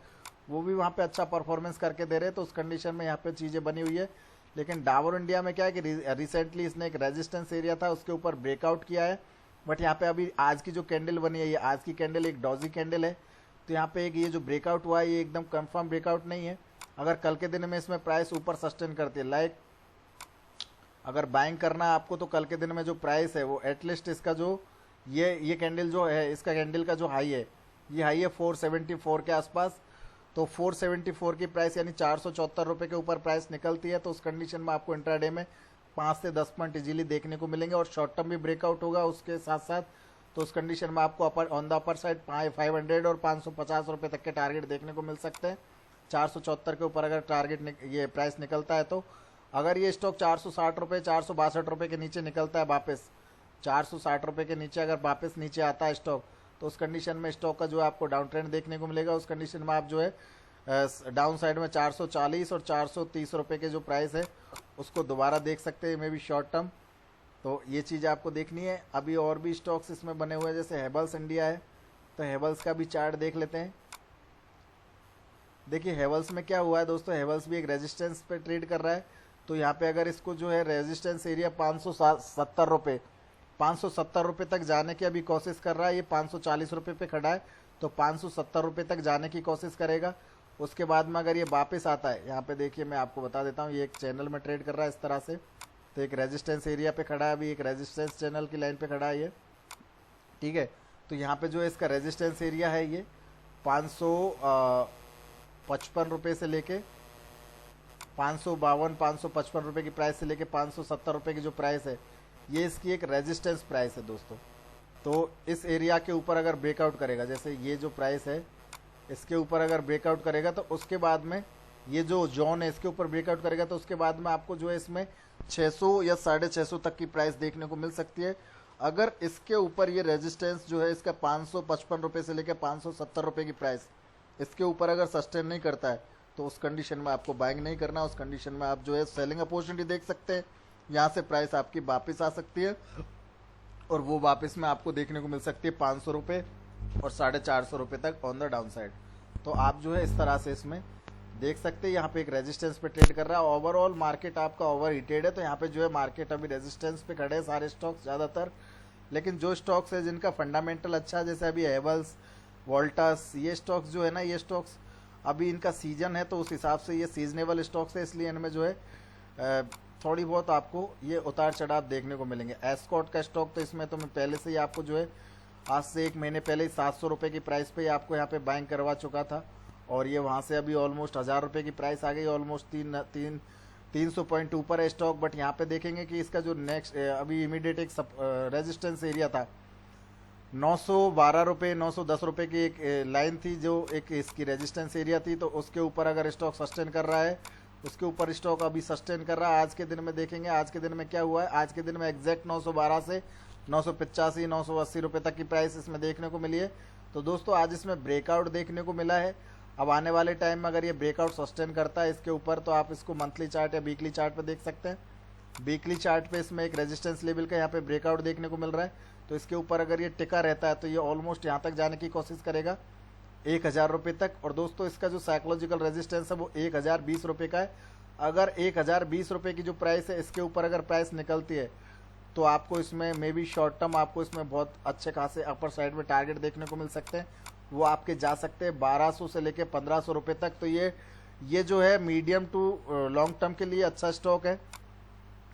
वो भी वहाँ पे अच्छा परफॉर्मेंस करके दे रहे हैं। तो उस कंडीशन में यहाँ पे चीज़ें बनी हुई है। लेकिन डाबर इंडिया में क्या है कि रिसेंटली इसने एक रेजिस्टेंस एरिया था उसके ऊपर ब्रेकआउट किया है, बट यहाँ पे अभी आज की जो कैंडल बनी है, ये आज की कैंडल एक डॉजी कैंडल है। तो यहाँ पे एक ये जो ब्रेकआउट हुआ है ये एकदम कंफर्म ब्रेकआउट नहीं है। अगर कल के दिन में इसमें प्राइस ऊपर सस्टेन करती है, लाइक अगर बाइंग करना है आपको, तो कल के दिन में जो प्राइस है वो एटलीस्ट इसका जो ये कैंडल जो है, इसका कैंडल का जो हाई है, ये हाई है 474 के आसपास। तो 474 की प्राइस यानी 474 रुपये के ऊपर प्राइस निकलती है, तो उस कंडीशन में आपको इंट्राडे में 5 से 10 पॉइंट इजीली देखने को मिलेंगे, और शॉर्ट टर्म भी ब्रेकआउट होगा उसके साथ साथ। तो उस कंडीशन में आपको अपर ऑन द अपर साइड 500 और 550 रुपये तक के टारगेट देखने को मिल सकते हैं। 474 के ऊपर अगर टारगेट ये प्राइस निकलता है, तो अगर ये स्टॉक 460 रुपये 462 रुपये के नीचे निकलता है वापस, 460 रुपये के नीचे अगर वापस नीचे आता है स्टॉक, तो उस कंडीशन में स्टॉक का जो है आपको डाउन ट्रेंड देखने को मिलेगा। उस कंडीशन में आप जो है डाउन साइड में 440 और 430 रुपये के जो प्राइस है उसको दोबारा देख सकते हैं, मे भी शॉर्ट टर्म। तो ये चीज़ आपको देखनी है। अभी और भी स्टॉक्स इसमें बने हुए हैं, जैसे हेवल्स इंडिया है, तो हेवल्स का भी चार्ट देख लेते हैं। देखिए हेवल्स में क्या हुआ है दोस्तों, हेवल्स भी एक रेजिस्टेंस पे ट्रेड कर रहा है। तो यहाँ पे अगर इसको जो है रेजिस्टेंस एरिया 570 रुपये, 570 रुपये तक जाने की अभी कोशिश कर रहा है। ये 540 रुपये पे खड़ा है, तो 570 रुपये तक जाने की कोशिश करेगा। उसके बाद में अगर ये वापस आता है, यहाँ पे देखिए मैं आपको बता देता हूँ, ये एक चैनल में ट्रेड कर रहा है इस तरह से। तो एक रेजिस्टेंस एरिया पे खड़ा है, अभी एक रेजिस्टेंस चैनल की लाइन पे खड़ा है ये, ठीक है। तो यहाँ पे जो है इसका रेजिस्टेंस एरिया है ये 555 रुपये से लेके 552 555 रुपये की प्राइस से लेके 570 रुपये की जो प्राइस है, ये इसकी एक रेजिस्टेंस प्राइस है दोस्तों। तो इस एरिया के ऊपर अगर ब्रेकआउट करेगा, जैसे ये जो प्राइस है इसके ऊपर अगर ब्रेकआउट करेगा, तो उसके बाद में ये जो जोन है इसके ऊपर ब्रेकआउट करेगा, तो उसके बाद में आपको जो है इसमें 600 या 650 तक की प्राइस देखने को मिल सकती है। अगर इसके ऊपर ये रेजिस्टेंस जो है इसका 555 रुपये से लेकर 570 रुपये की प्राइस इसके ऊपर अगर सस्टेन नहीं करता है, तो उस कंडीशन में आपको बाइंग नहीं करना। उस कंडीशन में आप जो है सेलिंग अपॉर्चुनिटी देख सकते हैं। यहाँ से प्राइस आपकी वापस आ सकती है, और वो वापस में आपको देखने को मिल सकती है 500 रुपये और 450 रुपये तक ऑन द डाउन साइड। तो आप जो है इस तरह से इसमें देख सकते हैं। यहाँ पे एक रेजिस्टेंस पे ट्रेड कर रहा है। ओवरऑल मार्केट आपका ओवर हीटेड है, तो यहाँ पे जो है मार्केट अभी रेजिस्टेंस पे खड़े हैं सारे स्टॉक्स ज़्यादातर। लेकिन जो स्टॉक्स है जिनका फंडामेंटल अच्छा है, जैसे अभी हेवल्स, वोल्टास, ये स्टॉक्स जो है ना, ये स्टॉक्स अभी इनका सीजन है, तो उस हिसाब से ये सीजनेबल स्टॉक्स है, इसलिए इनमें जो है थोड़ी बहुत आपको ये उतार चढ़ाव देखने को मिलेंगे। एस्कॉट का स्टॉक तो इसमें तो मैं पहले से ही आपको जो है आज से 1 महीने पहले ही 700 रुपये की प्राइस पे ही आपको यहाँ पे बाइंग करवा चुका था, और ये वहाँ से अभी ऑलमोस्ट 1000 रुपये की प्राइस आ गई, ऑलमोस्ट 300 पॉइंट ऊपर है स्टॉक। बट यहाँ पे देखेंगे कि इसका जो नेक्स्ट अभी इमीडिएट एक रेजिस्टेंस एरिया था 912 रुपये 910 रुपये की एक लाइन थी, जो एक इसकी रेजिस्टेंस एरिया थी। तो उसके ऊपर अगर स्टॉक सस्टेन कर रहा है, उसके ऊपर स्टॉक अभी सस्टेन कर रहा है। आज के दिन में देखेंगे आज के दिन में क्या हुआ है। आज के दिन में एग्जैक्ट 912 से 985 980 रुपये तक की प्राइस इसमें देखने को मिली है। तो दोस्तों आज इसमें ब्रेकआउट देखने को मिला है। अब आने वाले टाइम में अगर ये ब्रेकआउट सस्टेन करता है इसके ऊपर, तो आप इसको मंथली चार्ट या वीकली चार्ट पे देख सकते हैं। वीकली चार्ट पे इसमें एक रेजिस्टेंस लेवल का यहाँ पे ब्रेकआउट देखने को मिल रहा है। तो इसके ऊपर अगर ये टिका रहता है, तो ये ऑलमोस्ट यहाँ तक जाने की कोशिश करेगा 1000 रुपये तक। और दोस्तों इसका जो साइकोलॉजिकल रेजिस्टेंस है वो 1020 रुपये का है। अगर 1020 रुपये की जो प्राइस है इसके ऊपर अगर प्राइस निकलती है, तो आपको इसमें मे बी शॉर्ट टर्म आपको इसमें बहुत अच्छे खासे अपर साइड में टारगेट देखने को मिल सकते हैं। वो आपके जा सकते हैं 1200 से लेके 1500 रुपये तक। तो ये जो है मीडियम टू लॉन्ग टर्म के लिए अच्छा स्टॉक है।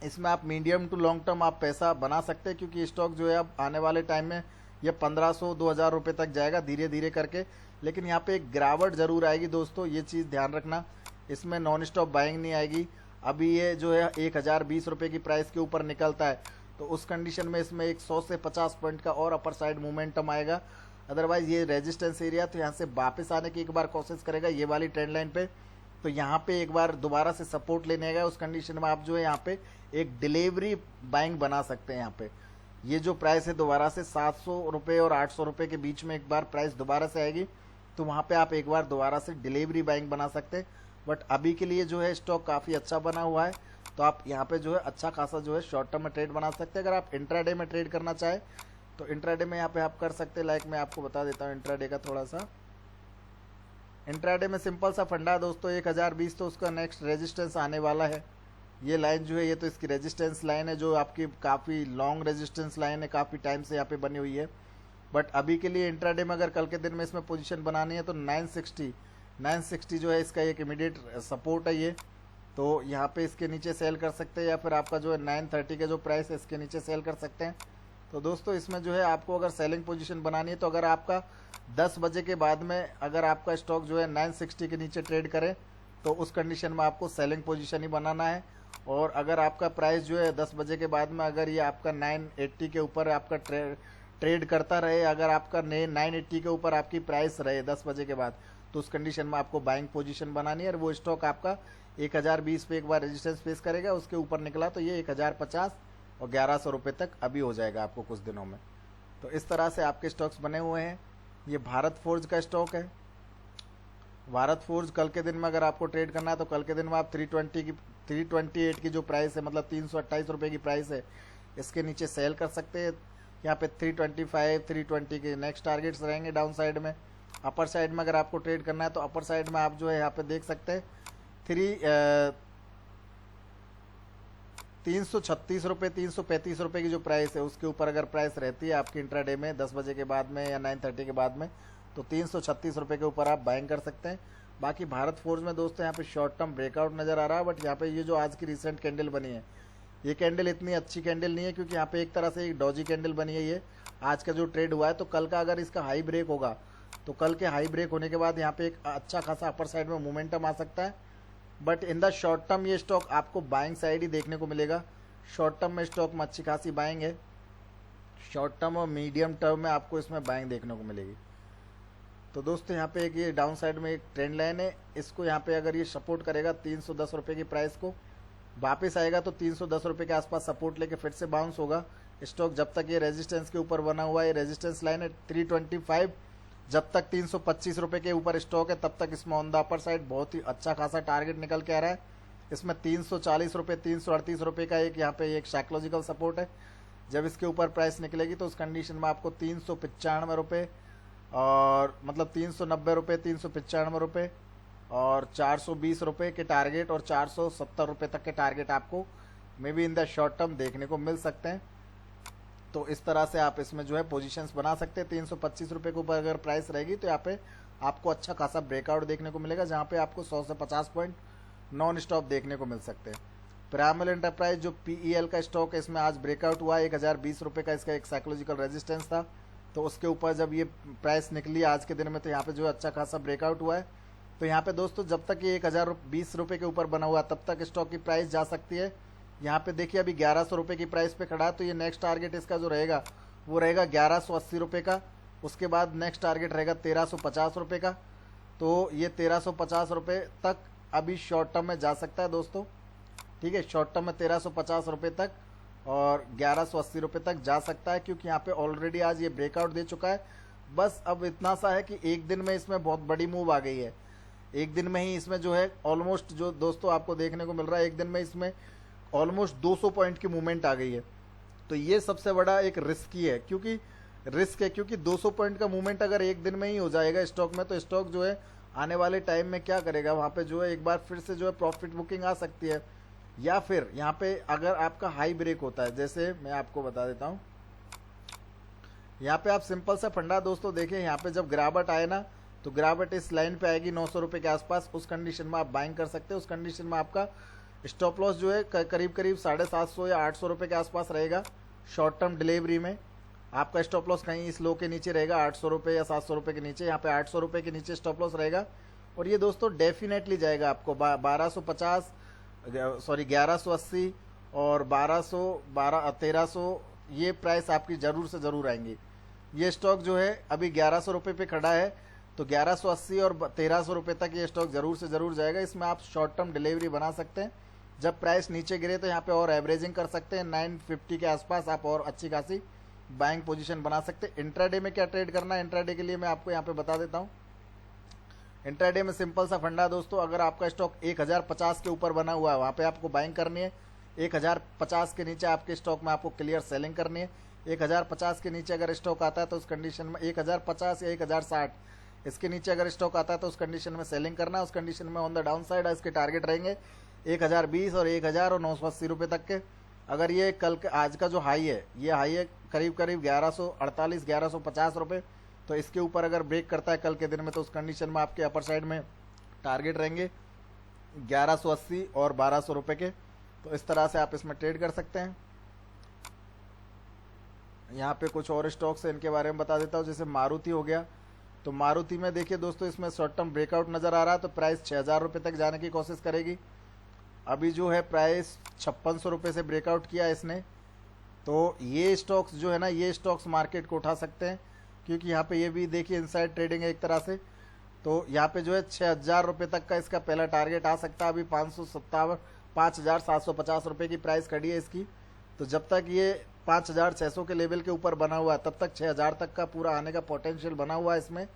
इसमें आप मीडियम टू लॉन्ग टर्म आप पैसा बना सकते हैं, क्योंकि स्टॉक जो है अब आने वाले टाइम में ये 1500 2000 रुपये तक जाएगा धीरे धीरे करके। लेकिन यहाँ पे एक गिरावट जरूर आएगी दोस्तों, ये चीज़ ध्यान रखना। इसमें नॉन स्टॉप बाइंग नहीं आएगी। अभी ये जो है 1020 रुपये की प्राइस के ऊपर निकलता है, तो उस कंडीशन में इसमें एक 100 से 50 पॉइंट का और अपर साइड मोमेंटम आएगा। अदरवाइज ये रेजिस्टेंस एरिया, तो यहाँ से वापस आने की एक बार कोशिश करेगा ये वाली ट्रेंड लाइन पे, तो यहाँ पे एक बार दोबारा से सपोर्ट लेने आएगा। उस कंडीशन में आप जो है यहाँ पे एक डिलीवरी बाइंग बना सकते हैं। यहाँ पे ये जो प्राइस है दोबारा से 700 रुपये और 800 रुपये के बीच में एक बार प्राइस दोबारा से आएगी, तो वहाँ पे आप एक बार दोबारा से डिलीवरी बाइंग बना सकते हैं। बट अभी के लिए जो है स्टॉक काफ़ी अच्छा बना हुआ है, तो आप यहाँ पे जो है अच्छा खासा जो है शॉर्ट टर्म में ट्रेड बना सकते हैं। अगर आप इंट्राडे में ट्रेड करना चाहें तो इंट्राडे में यहाँ पे आप कर सकते हैं। लाइक मैं आपको बता देता हूँ इंट्राडे का थोड़ा सा। इंट्राडे में सिंपल सा फंडा है दोस्तों, 1020 तो उसका नेक्स्ट रेजिस्टेंस आने वाला है। ये लाइन जो है ये तो इसकी रेजिस्टेंस लाइन है, जो आपकी काफ़ी लॉन्ग रेजिस्टेंस लाइन है, काफ़ी टाइम से यहाँ पे बनी हुई है। बट अभी के लिए इंट्राडे में अगर कल के दिन में इसमें पोजीशन बनानी है तो 960 जो है इसका एक इमीडिएट सपोर्ट है ये, तो यहाँ पे इसके नीचे सेल कर सकते हैं, या फिर आपका जो है 930 का जो प्राइस है इसके नीचे सेल कर सकते हैं। तो दोस्तों इसमें जो है आपको अगर सेलिंग पोजीशन बनानी है तो अगर आपका 10 बजे के बाद में अगर आपका स्टॉक जो है 960 के नीचे ट्रेड करे तो उस कंडीशन में आपको सेलिंग पोजीशन ही बनाना है। और अगर आपका प्राइस जो है 10 बजे के बाद में अगर ये आपका 980 के ऊपर आपका ट्रेड करता रहे, अगर आपका 980 के ऊपर आपकी प्राइस रहे 10 बजे के बाद, तो उस कंडीशन में आपको बाइंग पोजीशन बनानी है। और वो स्टॉक आपका 1020 पे एक बार रेजिस्टेंस फेस करेगा, उसके ऊपर निकला तो ये 1050 और 1100 रुपये तक अभी हो जाएगा आपको कुछ दिनों में। तो इस तरह से आपके स्टॉक्स बने हुए हैं। ये भारत फोर्ज का स्टॉक है। भारत फोर्ज कल के दिन में अगर आपको ट्रेड करना है तो कल के दिन में आप 328 की जो प्राइस है, मतलब 328 रुपये की प्राइस है, इसके नीचे सेल कर सकते हैं। यहाँ पे 325 320 के नेक्स्ट टारगेट्स रहेंगे डाउन साइड में। अपर साइड में अगर आपको ट्रेड करना है तो अपर साइड में आप जो है यहाँ पे देख सकते हैं 336 रुपये 335 रुपये की जो प्राइस है उसके ऊपर अगर प्राइस रहती है आपकी इंट्राडे में 10 बजे के बाद में या 930 के बाद में, तो 336 रुपये के ऊपर आप बाइंग कर सकते हैं। बाकी भारत फोर्ज में दोस्तों यहाँ पे शॉर्ट टर्म ब्रेकआउट नज़र आ रहा है, बट यहाँ पे ये जो आज की रिसेंट कैंडल बनी है ये कैंडल इतनी अच्छी कैंडल नहीं है, क्योंकि यहाँ पे एक तरह से एक डॉजी कैंडल बनी है ये आज का जो ट्रेड हुआ है। तो कल का अगर इसका हाई ब्रेक होगा तो कल के हाई ब्रेक होने के बाद यहाँ पे एक अच्छा खासा अपर साइड में मोमेंटम आ सकता है। But in the short term ये स्टॉक आपको बाइंग साइड ही देखने को मिलेगा। शॉर्ट टर्म में स्टॉक में अच्छी खासी बाइंग है, शॉर्ट टर्म और मीडियम टर्म में आपको इसमें बाइंग देखने को मिलेगी। तो दोस्तों यहाँ पे एक ये डाउन साइड में एक ट्रेंड लाइन है, इसको यहाँ पे अगर ये सपोर्ट करेगा 310 रुपये की प्राइस को, वापस आएगा तो 310 रुपये के आसपास सपोर्ट लेके फिर से बाउंस होगा स्टॉक। जब तक ये रेजिस्टेंस के ऊपर बना हुआ है, रेजिस्टेंस लाइन है 325, जब तक 325 रुपये के ऊपर स्टॉक है तब तक इसमें ऑन द अपर साइड बहुत ही अच्छा खासा टारगेट निकल के आ रहा है। इसमें 340 रुपये 338 रुपये का एक यहाँ पे एक साइकोलॉजिकल सपोर्ट है। जब इसके ऊपर प्राइस निकलेगी तो उस कंडीशन में आपको 395 रुपये और मतलब 390 रुपये 395 रुपये और 420 रुपये के टारगेट और 470 रुपये तक के टारगेट आपको may be in the short term देखने को मिल सकते हैं। तो इस तरह से आप इसमें जो है पोजीशंस बना सकते हैं। 325 रुपये के ऊपर अगर प्राइस रहेगी तो यहाँ पे आपको अच्छा खासा ब्रेकआउट देखने को मिलेगा, जहाँ पे आपको 100 से 50 पॉइंट नॉन स्टॉप देखने को मिल सकते हैं। पिरामल एंटरप्राइज जो PEL का स्टॉक है, इसमें आज ब्रेकआउट हुआ 1020 रुपये का इसका एक साइकोलॉजिकल रेजिस्टेंस था, तो उसके ऊपर जब ये प्राइस निकली आज के दिन में तो यहाँ पे जो अच्छा खासा ब्रेकआउट हुआ है। तो यहाँ पे दोस्तों जब तक ये 1020 रुपये के ऊपर बना हुआ तब तक स्टॉक की प्राइस जा सकती है। यहाँ पे देखिए अभी 1100 रुपये की प्राइस पे खड़ा है, तो ये नेक्स्ट टारगेट इसका जो रहेगा वो रहेगा 1180 रुपये का। उसके बाद नेक्स्ट टारगेट रहेगा 1350 रुपये का। तो ये 1350 रुपये तक अभी शॉर्ट टर्म में जा सकता है दोस्तों, ठीक है। शॉर्ट टर्म में 1350 रुपये तक और 1180 रुपये तक जा सकता है, क्योंकि यहाँ पे ऑलरेडी आज ये ब्रेकआउट दे चुका है। बस अब इतना सा है कि एक दिन में इसमें बहुत बड़ी मूव आ गई है। एक दिन में ही इसमें जो है ऑलमोस्ट जो दोस्तों आपको देखने को मिल रहा है, एक दिन में इसमें ऑलमोस्ट 200 पॉइंट की मूवमेंट आ गई है। तो ये सबसे बड़ा एक रिस्की है, क्योंकि 200 पॉइंट का मूवमेंट अगर एक दिन में ही हो जाएगा स्टॉक में, तो स्टॉक जो है आने वाले टाइम में क्या करेगा, वहाँ पे जो है एक बार फिर से जो है प्रॉफिट बुकिंग आ सकती है। या फिर यहाँ पे अगर आपका हाई ब्रेक होता है, जैसे मैं आपको बता देता हूँ, यहाँ पे आप सिंपल सा फंडा दोस्तों देखें, यहाँ पे जब गिरावट आए ना तो गिरावट इस लाइन पे आएगी 900 रुपये के आसपास, उस कंडीशन में आप बाइंग कर सकते हैं। उस कंडीशन में आपका स्टॉप लॉस जो है करीब 750 या 800 रुपये के आसपास रहेगा। शॉर्ट टर्म डिलीवरी में आपका स्टॉप लॉस कहीं इस लो के नीचे रहेगा, 800 रुपये या 700 रुपये के नीचे। यहाँ पे 800 रुपये के नीचे स्टॉप लॉस रहेगा, और ये दोस्तों डेफिनेटली जाएगा आपको 1180 और 1300 ये प्राइस आपकी ज़रूर से ज़रूर आएंगी। ये स्टॉक जो है अभी 1100 रुपये पे खड़ा है, तो 1180 और 1300 रुपये तक ये स्टॉक ज़रूर से ज़रूर जाएगा। इसमें आप शॉर्ट टर्म डिलीवरी बना सकते हैं। जब प्राइस नीचे गिरे तो यहाँ पे और एवरेजिंग कर सकते हैं, 950 के आसपास आप और अच्छी खासी बाइंग पोजीशन बना सकते हैं। इंट्राडे में क्या ट्रेड करना है, इंट्राडे के लिए मैं आपको यहाँ पे बता देता हूँ। इंट्राडे में सिंपल सा फंडा दोस्तों, अगर आपका स्टॉक 1050 के ऊपर बना हुआ है वहाँ पे आपको बाइंग करनी है। 1050 के नीचे आपके स्टॉक में आपको क्लियर सेलिंग करनी है। 1050 के नीचे अगर स्टॉक आता है तो उस कंडीशन में 1050 या 1060 इसके नीचे अगर स्टॉक आता है तो उस कंडीशन में सेलिंग करना है। उस कंडीशन में ऑन द डाउन साइड इसके टारगेट रहेंगे 1020 और 1000 और 980 रुपये तक के। अगर ये कल आज का जो हाई है, ये हाई है करीब करीब 1148 1150 रुपये, तो इसके ऊपर अगर ब्रेक करता है कल के दिन में तो उस कंडीशन में आपके अपर साइड में टारगेट रहेंगे 1180 और 1200 रुपये के। तो इस तरह से आप इसमें ट्रेड कर सकते हैं। यहाँ पे कुछ और स्टॉक्स हैं, इनके बारे में बता देता हूँ। जैसे मारुति हो गया, तो मारुति में देखिए दोस्तों इसमें शॉर्ट टर्म ब्रेकआउट नज़र आ रहा है, तो प्राइस 6000 रुपये तक जाने की कोशिश करेगी। अभी जो है प्राइस 5600 रुपये से ब्रेकआउट किया इसने, तो ये स्टॉक्स जो है ना, ये स्टॉक्स मार्केट को उठा सकते हैं, क्योंकि यहाँ पे ये भी देखिए इनसाइड ट्रेडिंग है एक तरह से। तो यहाँ पे जो है 6000 रुपये तक का इसका पहला टारगेट आ सकता है। अभी 5750 रुपये की प्राइस खड़ी है इसकी। तो जब तक ये 5600 के लेवल के ऊपर बना हुआ है तब तक 6000 तक का पूरा आने का पोटेंशियल बना हुआ है इसमें।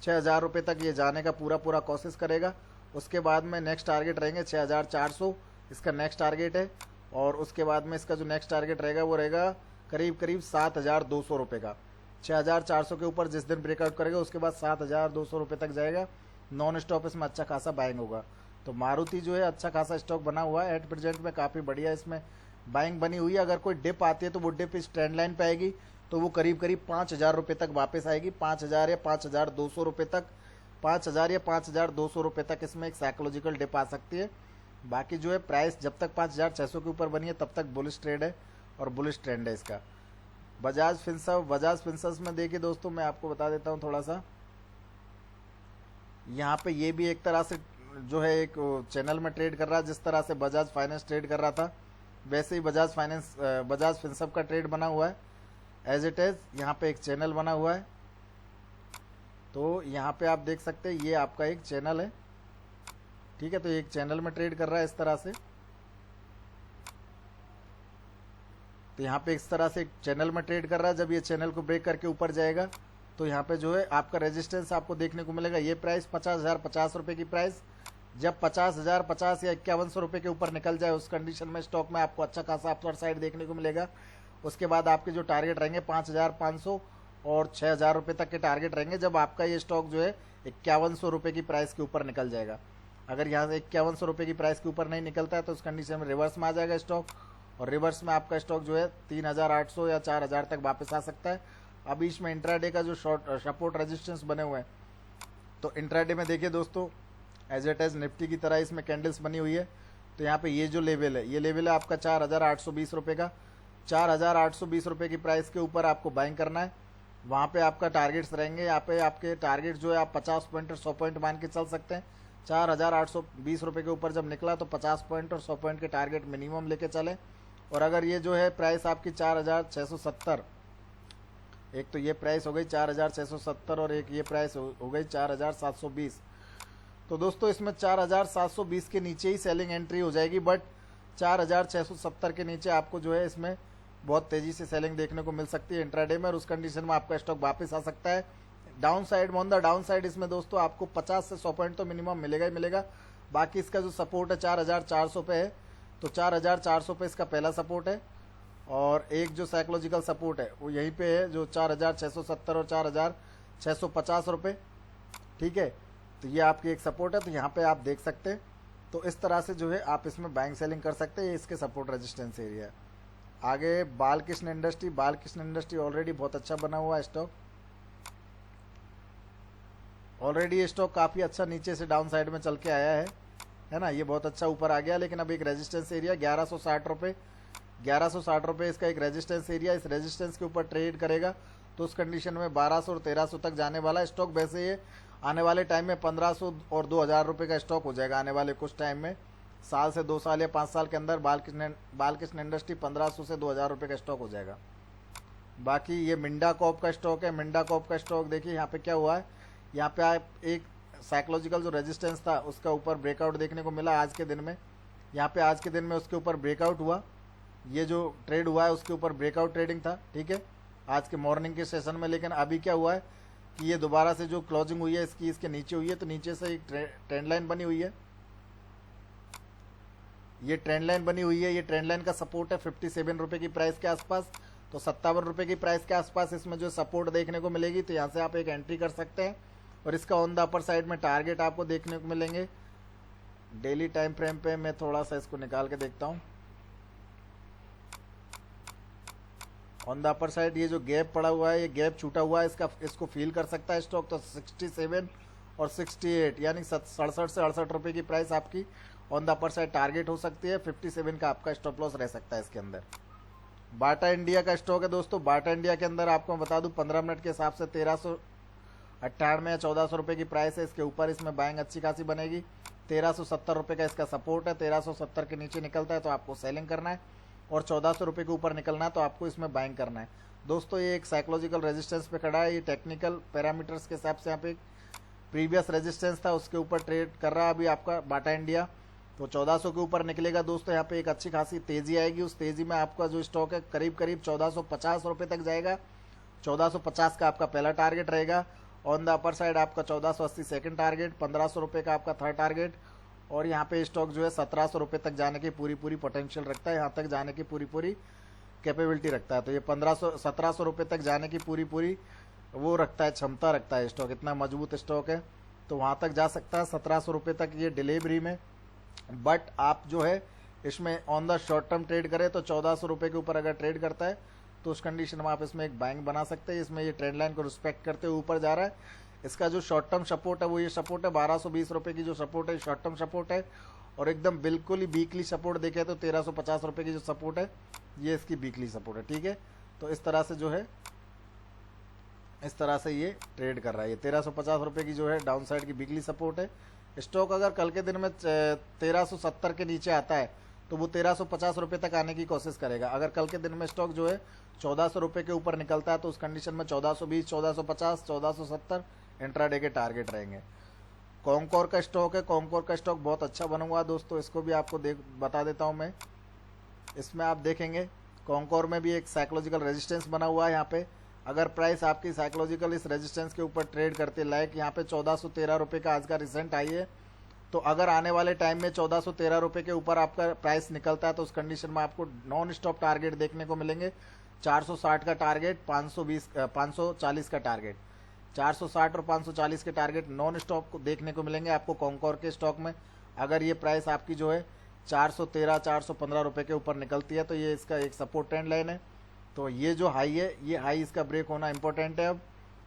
6000 रुपये तक ये जाने का पूरा कोशिश करेगा। उसके बाद में नेक्स्ट टारगेट रहेंगे 6400, इसका नेक्स्ट टारगेट है। और उसके बाद में इसका जो नेक्स्ट टारगेट रहेगा वो रहेगा करीब करीब 7200 रुपये का। 6400 के ऊपर जिस दिन ब्रेकआउट करेगा उसके बाद 7200 रुपये तक जाएगा। नॉन स्टॉप इसमें अच्छा खासा बाइंग होगा। तो मारुति जो है अच्छा खासा स्टॉक बना हुआ है एट प्रेजेंट में, काफ़ी बढ़िया इसमें बाइंग बनी हुई है। अगर कोई डिप आती है तो वो डिप इस ट्रेंड लाइन पे आएगी, तो वो करीब करीब 5000 रुपये तक वापस आएगी। 5000 या 5200 रुपये तक, 5000 या 5200 रुपये तक इसमें एक साइकोलॉजिकल डिप आ सकती है। बाकी जो है प्राइस जब तक 5600 के ऊपर बनी है तब तक बुलिश ट्रेड है और बुलिश ट्रेंड है इसका। बजाज फिंसर्व में देखिए दोस्तों, मैं आपको बता देता हूँ थोड़ा सा। यहाँ पे ये भी एक तरह से जो है एक चैनल में ट्रेड कर रहा है। जिस तरह से बजाज फाइनेंस ट्रेड कर रहा था वैसे ही बजाज फिंसर्व का ट्रेड बना हुआ है एज इट इज। यहाँ पे एक चैनल बना हुआ है, तो यहाँ पे आप देख सकते हैं ये आपका एक चैनल है, ठीक है। तो एक चैनल में ट्रेड कर रहा है इस तरह से। तो यहाँ पे इस तरह से एक चैनल में ट्रेड कर रहा है। जब ये चैनल को ब्रेक करके ऊपर जाएगा तो यहाँ पे जो है आपका रेजिस्टेंस आपको देखने को मिलेगा। ये प्राइस 50,050 रुपये की प्राइस जब 50,050 या 5100 रुपये के ऊपर निकल जाए उस कंडीशन में स्टॉक में आपको अच्छा खासा अपर साइड देखने को मिलेगा। उसके बाद आपके जो टारगेट रहेंगे 5500 और 6000 रुपये तक के टारगेट रहेंगे जब आपका ये स्टॉक जो है 5100 रुपये की प्राइस के ऊपर निकल जाएगा। अगर यहाँ से 5100 रुपये की प्राइस के ऊपर नहीं निकलता है तो उस कंडीशन में रिवर्स में आ जाएगा स्टॉक, और रिवर्स में आपका स्टॉक जो है 3800 या 4000 तक वापस आ सकता है। अभी इसमें इंट्राडे का जो शॉर्ट सपोर्ट रेजिस्टेंस बने हुए हैं, तो इंट्राडे में देखिए दोस्तों एज इट एज निफ्टी की तरह इसमें कैंडल्स बनी हुई है। तो यहाँ पे ये जो लेवल है, ये लेवल है आपका 4820 रुपये का। 4820 रुपये की प्राइस के ऊपर आपको बाइंग करना है। वहाँ पे आपका टारगेट्स रहेंगे। यहाँ पे आपके टारगेट जो है आप 50 पॉइंट और 100 पॉइंट मान के चल सकते हैं। 4820 रुपये के ऊपर जब निकला तो 50 पॉइंट और 100 पॉइंट के टारगेट मिनिमम लेके चले। और अगर ये जो है प्राइस आपकी 4670, एक तो ये प्राइस हो गई 4670 और एक ये प्राइस हो गई 4720, तो दोस्तों इसमें 4720 के नीचे ही सेलिंग एंट्री हो जाएगी। बट 4670 के नीचे आपको जो है इसमें बहुत तेज़ी से सेलिंग देखने को मिल सकती है इंट्राडे में, और उस कंडीशन में आपका स्टॉक वापस आ सकता है। डाउन साइड में ऑन द डाउन साइड इसमें दोस्तों आपको 50 से 100 पॉइंट तो मिनिमम मिलेगा ही मिलेगा। बाकी इसका जो सपोर्ट है 4400 पे है, तो 4400 पे इसका पहला सपोर्ट है। और एक जो साइकोलॉजिकल सपोर्ट है वो यहीं पे है जो 4670 और 4650 रुपये, ठीक है। तो ये आपकी एक सपोर्ट है, तो यहाँ पे आप देख सकते हैं। तो इस तरह से जो है आप इसमें बाइंग सेलिंग कर सकते हैं, ये इसके सपोर्ट रेजिस्टेंस एरिया है। आगे बालकृष्ण इंडस्ट्री ऑलरेडी बहुत अच्छा बना हुआ है स्टॉक। ऑलरेडी ये स्टॉक काफ़ी अच्छा नीचे से डाउन साइड में चल के आया है ना। ये बहुत अच्छा ऊपर आ गया, लेकिन अब एक रेजिस्टेंस एरिया 1160 रुपये, 1160 रुपये इसका एक रेजिस्टेंस एरिया। इस रेजिस्टेंस के ऊपर ट्रेड करेगा तो उस कंडीशन में 1200 और 1300 तक जाने वाला स्टॉक। वैसे ये आने वाले टाइम में 1500 और 2000 रुपये का स्टॉक हो जाएगा आने वाले कुछ टाइम में, साल से 2 साल या 5 साल के अंदर बालकृष्ण इंडस्ट्री 1500 से 2000 रुपये का स्टॉक हो जाएगा। बाकी ये मिंडा कॉप का स्टॉक है। मिंडा कॉप का स्टॉक देखिए यहाँ पे क्या हुआ है, यहाँ पे आप एक साइकोलॉजिकल जो रेजिस्टेंस था उसका ऊपर ब्रेकआउट देखने को मिला आज के दिन में। यहाँ पे आज के दिन में उसके ऊपर ब्रेकआउट हुआ, ये जो ट्रेड हुआ है उसके ऊपर ब्रेकआउट ट्रेडिंग था, ठीक है, आज के मॉर्निंग के सेशन में। लेकिन अभी क्या हुआ है कि ये दोबारा से जो क्लोजिंग हुई है इसकी, इसके नीचे हुई है, तो नीचे से एक ट्रेंड लाइन बनी हुई है, ये ट्रेंड लाइन बनी हुई है। ये ट्रेंड लाइन का सपोर्ट है 57 रुपये की प्राइस के आसपास, तो 57 रुपये की प्राइस के आसपास इसमें जो सपोर्ट देखने को मिलेगी, तो यहाँ से आप एक एंट्री कर सकते हैं। और इसका ऑन द अपर साइड में टारगेट आपको देखने को मिलेंगे। डेली टाइम फ्रेम पे मैं थोड़ा सा इसको निकाल के देखता हूँ। ऑन द अपर साइड ये जो गैप पड़ा हुआ है, ये गैप छूटा हुआ है, इसको फील कर सकता है स्टॉक। तो 67 और 68 यानी 67 से 68 रुपये की प्राइस आपकी on the upper side target हो सकती है। 57 का आपका स्टॉप लॉस रह सकता है इसके अंदर। बाटा इंडिया का स्टॉक है दोस्तों। बाटा इंडिया के अंदर आपको बता दूं 15 मिनट के हिसाब से 1398 या 1400 रुपये की प्राइस है। इसके ऊपर इसमें बाइंग अच्छी खासी बनेगी। 1370 रुपये का इसका सपोर्ट है। 1370 के नीचे निकलता है तो आपको सेलिंग करना है, और 1400 रुपये के ऊपर निकलना है तो आपको इसमें बाइंग करना है। दोस्तों ये एक साइकोलॉजिकल रेजिस्टेंस पे खड़ा है। ये टेक्निकल पैरामीटर्स के हिसाब से यहाँ पे एक प्रीवियस रेजिस्टेंस था, उसके ऊपर ट्रेड कर रहा है अभी आपका बाटा इंडिया। तो 1400 के ऊपर निकलेगा दोस्तों, यहाँ पे एक अच्छी खासी तेजी आएगी। उस तेजी में आपका जो स्टॉक है करीब करीब 1450 रुपये तक जाएगा। 1450 का आपका पहला टारगेट रहेगा। ऑन द अपर साइड आपका 1480 सेकंड टारगेट, 1500 रुपये का आपका थर्ड टारगेट, और यहाँ पे स्टॉक जो है 1700 रुपये तक जाने की पूरी पोटेंशियल रखता है, यहाँ तक जाने की पूरी कैपेबिलिटी रखता है। तो ये 1700 रुपये तक जाने की पूरी वो रखता है, क्षमता रखता है स्टॉक, इतना मजबूत स्टॉक है। तो वहाँ तक जा सकता है 1700 रुपये तक ये डिलीवरी में। बट आप जो है इसमें on the short term trade करें तो 1400 रुपये के ऊपर अगर ट्रेड करता है तो उस कंडीशन में आप इसमें एक बाइंग बना सकते हैं। इसमें ये ट्रेंड लाइन को रिस्पेक्ट करते हुए ऊपर जा रहा है। इसका जो शॉर्ट टर्म सपोर्ट है वो ये सपोर्ट है 1220 रुपये की जो सपोर्ट है, शॉर्ट टर्म सपोर्ट है। और एकदम बिल्कुल ही वीकली सपोर्ट देखे तो 1350 रुपये की जो सपोर्ट है ये इसकी वीकली सपोर्ट है, ठीक है। तो इस तरह से जो है, इस तरह से ये ट्रेड कर रहा है। ये 1350 रुपये की जो है डाउन साइड की वीकली सपोर्ट है। स्टॉक अगर कल के दिन में 1370 के नीचे आता है तो वो 1350 रुपये तक आने की कोशिश करेगा। अगर कल के दिन में स्टॉक जो है 1400 रुपये के ऊपर निकलता है तो उस कंडीशन में 1420, 1450, 1470 इंट्राडे के टारगेट रहेंगे। कॉन्कोर का स्टॉक है। कॉन्कोर का स्टॉक बहुत अच्छा बना हुआ है दोस्तों, इसको भी आपको बता देता हूँ मैं। इसमें आप देखेंगे कॉन्कोर में भी एक साइकोलॉजिकल रेजिस्टेंस बना हुआ है। यहाँ पे अगर प्राइस आपकी साइकोलॉजिकल इस रेजिस्टेंस के ऊपर ट्रेड करते है, लाइक यहाँ पे 1413 रुपये का आज का रिसेंट आई है, तो अगर आने वाले टाइम में 1413 रुपये के ऊपर आपका प्राइस निकलता है तो उस कंडीशन में आपको नॉन स्टॉप टारगेट देखने को मिलेंगे। 460 का टारगेट, 540 का टारगेट, 460 और 540 के टारगेट नॉन स्टॉप को देखने को मिलेंगे आपको कॉन्कोर के स्टॉक में। अगर ये प्राइस आपकी जो है 413, 415 रुपये के ऊपर निकलती है तो ये इसका एक सपोर्ट ट्रेंड लाइन है। तो ये जो हाई है, ये हाई इसका ब्रेक होना इंपॉर्टेंट है। अब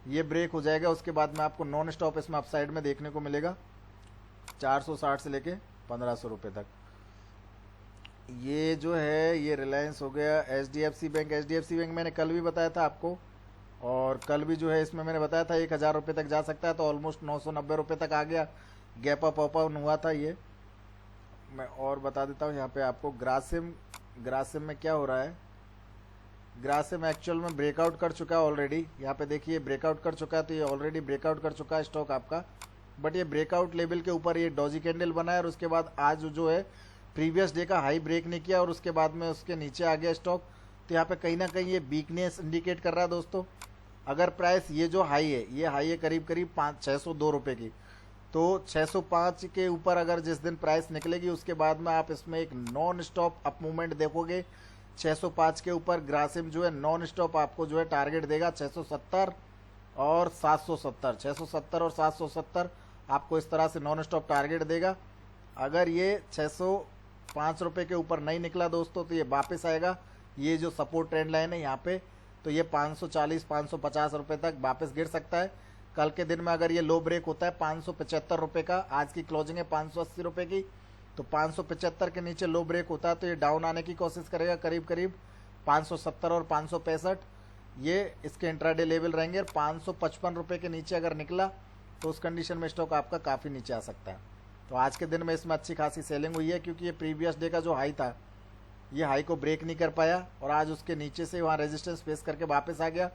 ये ब्रेक हो जाएगा उसके बाद में आपको नॉन स्टॉप इसमें अपसाइड में देखने को मिलेगा 460 से लेके 1500 रुपये तक। ये जो है ये रिलायंस हो गया। HDFC बैंक, HDFC बैंक मैंने कल भी बताया था आपको, और कल भी जो है इसमें मैंने बताया था 1000 रुपये तक जा सकता है, तो ऑलमोस्ट 990 रुपये तक आ गया। गैप अप हुआ था ये। मैं और बता देता हूँ यहाँ पे आपको ग्रासिम में क्या हो रहा है। ग्रासिम एक्चुअल में ब्रेकआउट कर चुका है ऑलरेडी। यहाँ पे देखिए ब्रेकआउट कर चुका है, तो ये ऑलरेडी ब्रेकआउट कर चुका है स्टॉक आपका। बट ये ब्रेकआउट लेवल के ऊपर ये डॉजी कैंडल बना है, और उसके बाद आज जो है प्रीवियस डे का हाई ब्रेक नहीं किया और उसके बाद में उसके नीचे आ गया स्टॉक। तो यहाँ पे कहीं ना कहीं ये वीकनेस इंडिकेट कर रहा है दोस्तों। अगर प्राइस ये जो हाई है, ये हाई है करीब करीब 602 रुपये की, तो 605 के ऊपर अगर जिस दिन प्राइस निकलेगी उसके बाद में आप इसमें एक नॉन स्टॉप अप मूवमेंट देखोगे। 605 के ऊपर ग्रासिम जो है नॉन स्टॉप आपको जो है टारगेट देगा 670 और 770। 670 और 770 आपको इस तरह से नॉन स्टॉप टारगेट देगा। अगर ये 605 रुपये के ऊपर नहीं निकला दोस्तों तो ये वापस आएगा, ये जो सपोर्ट ट्रेंड लाइन है यहाँ पे, तो ये 540, 550 रुपये तक वापस गिर सकता है। कल के दिन में अगर ये लो ब्रेक होता है 575 रुपये का, आज की क्लोजिंग है 580 रुपये की, तो 575 के नीचे लो ब्रेक होता है तो ये डाउन आने की कोशिश करेगा करीब करीब 570 और 565, ये इसके इंट्राडे लेवल रहेंगे। 555 रुपये के नीचे अगर निकला तो उस कंडीशन में स्टॉक आपका काफ़ी नीचे आ सकता है। तो आज के दिन में इसमें अच्छी खासी सेलिंग हुई है, क्योंकि ये प्रीवियस डे का जो हाई था ये हाई को ब्रेक नहीं कर पाया और आज उसके नीचे से वहाँ रेजिस्टेंस फेस करके वापस आ गया।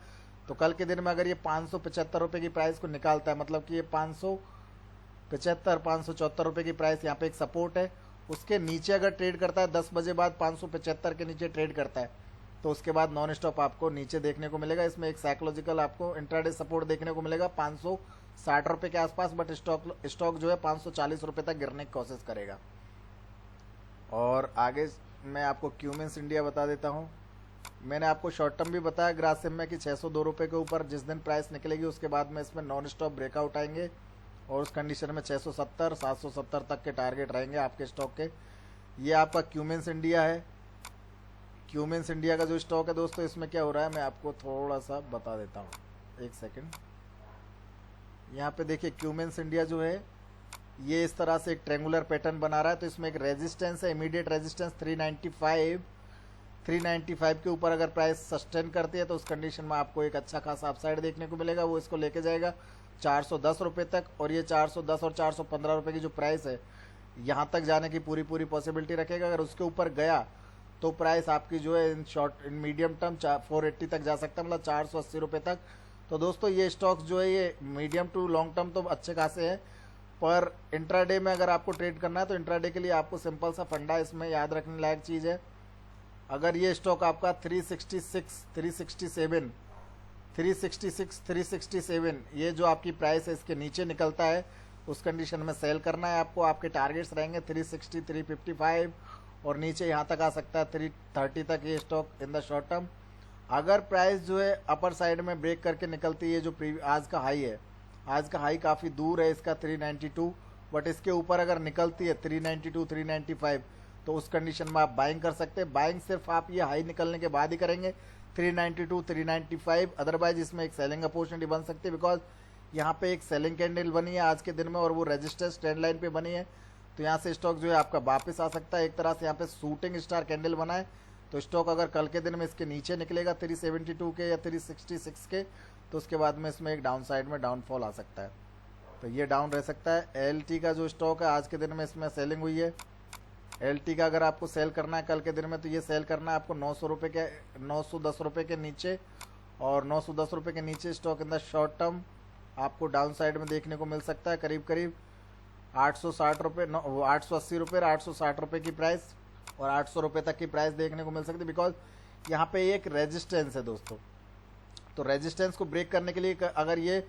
तो कल के दिन में अगर ये 575 रुपये की प्राइस को निकालता है, मतलब कि ये 575 574 रुपये की प्राइस यहाँ पे एक सपोर्ट है, उसके नीचे अगर ट्रेड करता है 10 बजे बाद 575 के नीचे ट्रेड करता है, तो उसके बाद नॉन स्टॉप आपको नीचे देखने को मिलेगा। इसमें एक साइकोलॉजिकल आपको इंट्राडे सपोर्ट देखने को मिलेगा 560 रुपये के आसपास, बट स्टॉक जो है 540 रुपये तक गिरने की कोशिश करेगा। और आगे मैं आपको क्यूमेंस इंडिया बता देता हूँ। मैंने आपको शॉर्ट टर्म भी बताया ग्रासिम में कि 602 रुपये के ऊपर जिस दिन प्राइस निकलेगी उसके बाद में इसमें नॉन स्टॉप ब्रेकआउट आएंगे और उस कंडीशन में 670 770 तक के टारगेट रहेंगे आपके स्टॉक के। ये आपका क्यूमेंस इंडिया है। क्यूमेंस इंडिया का जो स्टॉक है दोस्तों, इसमें क्या हो रहा है मैं आपको थोड़ा सा बता देता हूँ, एक सेकेंड। यहाँ पे देखिए क्यूमेंस इंडिया जो है ये इस तरह से एक ट्रेंगुलर पैटर्न बना रहा है। तो इसमें एक रेजिस्टेंस है, इमीडिएट रेजिस्टेंस 395 के ऊपर अगर प्राइस सस्टेन करती है तो उस कंडीशन में आपको एक अच्छा खासा अपसाइड देखने को मिलेगा। वो इसको लेके जाएगा 410 रुपये तक, और ये 410 और 415 रुपये की जो प्राइस है यहाँ तक जाने की पूरी पॉसिबिलिटी रखेगा। अगर उसके ऊपर गया तो प्राइस आपकी जो है इन मीडियम टर्म 480 तक जा सकता है, मतलब 480 रुपये तक। तो दोस्तों ये स्टॉक जो है ये मीडियम टू लॉन्ग टर्म तो अच्छे खासे हैं, पर इंट्राडे में अगर आपको ट्रेड करना है तो इंट्राडे के लिए आपको सिंपल सा फंडा इसमें याद रखने लायक चीज़ है। अगर ये स्टॉक आपका 366 ये जो आपकी प्राइस है इसके नीचे निकलता है, उस कंडीशन में सेल करना है आपको। आपके टारगेट्स रहेंगे 360 355 और नीचे यहाँ तक आ सकता है 330 तक ये stock in the short term. अगर प्राइस जो है अपर साइड में ब्रेक करके निकलती है, जो आज का हाई है, आज का हाई काफ़ी दूर है इसका 392, बट इसके ऊपर अगर निकलती है 392 395 तो उस कंडीशन में आप बाइंग कर सकते हैं। बाइंग सिर्फ आप ये हाई निकलने के बाद ही करेंगे 392 395, अदरवाइज इसमें एक सेलिंग अपॉर्चुनिटी बन सकती है, बिकॉज यहाँ पे एक सेलिंग कैंडल बनी है आज के दिन में और वो रेजिस्टेंस ट्रेंड लाइन पे बनी है। तो यहाँ से स्टॉक जो है आपका वापस आ सकता है। एक तरह से यहाँ पे शूटिंग स्टार कैंडल बना है, तो स्टॉक अगर कल के दिन में इसके नीचे निकलेगा 372 के या 366 के, तो उसके बाद में इसमें एक डाउन साइड में डाउनफॉल आ सकता है, तो ये डाउन रह सकता है। LT का जो स्टॉक है आज के दिन में इसमें सेलिंग हुई है। LT का अगर आपको सेल करना है कल के दिन में तो ये सेल करना है आपको 910 रुपये के नीचे, और 910 रुपये के नीचे stock in the short term आपको डाउन साइड में देखने को मिल सकता है करीब 860 रुपये 880 रुपये 860 रुपये की प्राइस और 800 रुपये तक की प्राइस देखने को मिल सकती है, बिकॉज यहाँ पे एक रेजिस्टेंस है दोस्तों। तो रेजिस्टेंस को ब्रेक करने के लिए अगर ये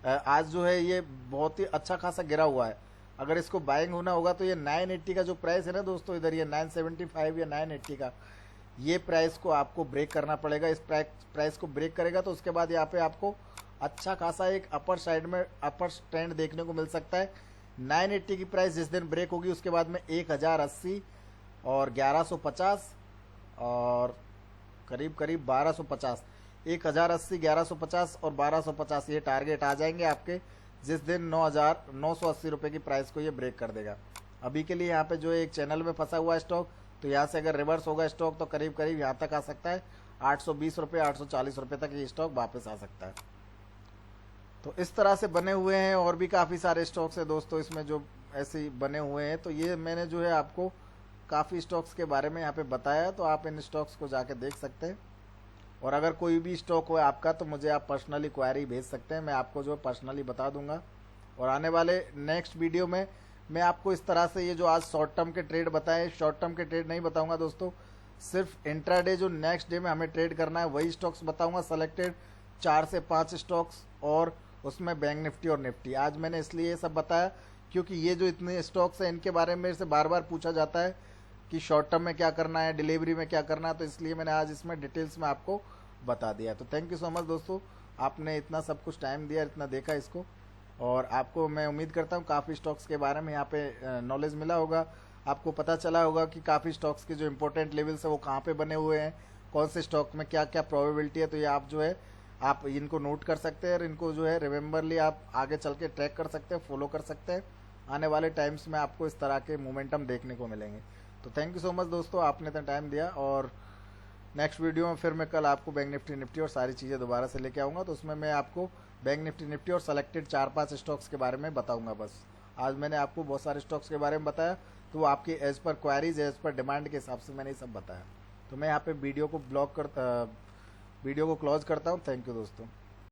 आज जो है ये बहुत ही अच्छा खासा गिरा हुआ है, अगर इसको बाइंग होना होगा तो ये 980 का जो प्राइस है ना दोस्तों, इधर ये 975 या 980 का ये प्राइस को आपको ब्रेक करना पड़ेगा। इस प्राइस को ब्रेक करेगा तो उसके बाद यहाँ पे आपको अच्छा खासा एक अपर साइड में अपर ट्रेंड देखने को मिल सकता है। 980 की प्राइस जिस दिन ब्रेक होगी उसके बाद में 1080 और 1150 और करीब 1250, 1080 1150 और 1250 ये टारगेट आ जाएंगे आपके, जिस दिन 980 रुपये की प्राइस को ये ब्रेक कर देगा। अभी के लिए यहाँ पे जो एक चैनल में फंसा हुआ है स्टॉक, तो यहाँ से अगर रिवर्स होगा स्टॉक तो करीब यहाँ तक आ सकता है 820 रुपये 840 रुपये तक ये स्टॉक वापस आ सकता है। तो इस तरह से बने हुए हैं और भी काफ़ी सारे स्टॉक्स हैं दोस्तों इसमें जो ऐसे बने हुए हैं। तो ये मैंने जो है आपको काफ़ी स्टॉक्स के बारे में यहाँ पे बताया, तो आप इन स्टॉक्स को जाके देख सकते हैं। और अगर कोई भी स्टॉक हो आपका तो मुझे आप पर्सनली क्वायरी भेज सकते हैं, मैं आपको जो पर्सनली बता दूंगा। और आने वाले नेक्स्ट वीडियो में मैं आपको इस तरह से ये जो आज शॉर्ट टर्म के ट्रेड बताए, शॉर्ट टर्म के ट्रेड नहीं बताऊंगा दोस्तों, सिर्फ इंट्राडे जो नेक्स्ट डे में हमें ट्रेड करना है वही स्टॉक्स बताऊंगा, सेलेक्टेड 4 से 5 स्टॉक्स, और उसमें बैंक निफ्टी और निफ्टी। आज मैंने इसलिए ये सब बताया क्योंकि ये जो इतने स्टॉक्स हैं इनके बारे में मेरे से बार बार पूछा जाता है कि शॉर्ट टर्म में क्या करना है, डिलीवरी में क्या करना है, तो इसलिए मैंने आज इसमें डिटेल्स में आपको बता दिया। तो थैंक यू सो मच दोस्तों, आपने इतना सब कुछ टाइम दिया, इतना देखा इसको, और आपको मैं उम्मीद करता हूँ काफ़ी स्टॉक्स के बारे में यहाँ पे नॉलेज मिला होगा, आपको पता चला होगा कि काफ़ी स्टॉक्स के जो इंपॉर्टेंट लेवल्स है वो कहाँ पे बने हुए हैं, कौन से स्टॉक में क्या क्या प्रोबेबिलिटी है। तो ये आप जो है आप इनको नोट कर सकते हैं और इनको जो है रिमेंबरली आप आगे चल के ट्रैक कर सकते हैं, फॉलो कर सकते हैं। आने वाले टाइम्स में आपको इस तरह के मोमेंटम देखने को मिलेंगे। तो थैंक यू सो मच दोस्तों, आपने इतना टाइम दिया। और नेक्स्ट वीडियो में फिर मैं कल आपको बैंक निफ्टी और सारी चीज़ें दोबारा से लेके आऊँगा, तो उसमें मैं आपको बैंक निफ्टी और सेलेक्टेड 4-5 स्टॉक्स के बारे में बताऊँगा बस। आज मैंने आपको बहुत सारे स्टॉक्स के बारे में बताया, तो वो आपकी as per queries, as per demand के हिसाब से मैंने ये सब बताया। तो मैं यहाँ पे वीडियो को क्लोज करता हूँ। थैंक यू दोस्तों।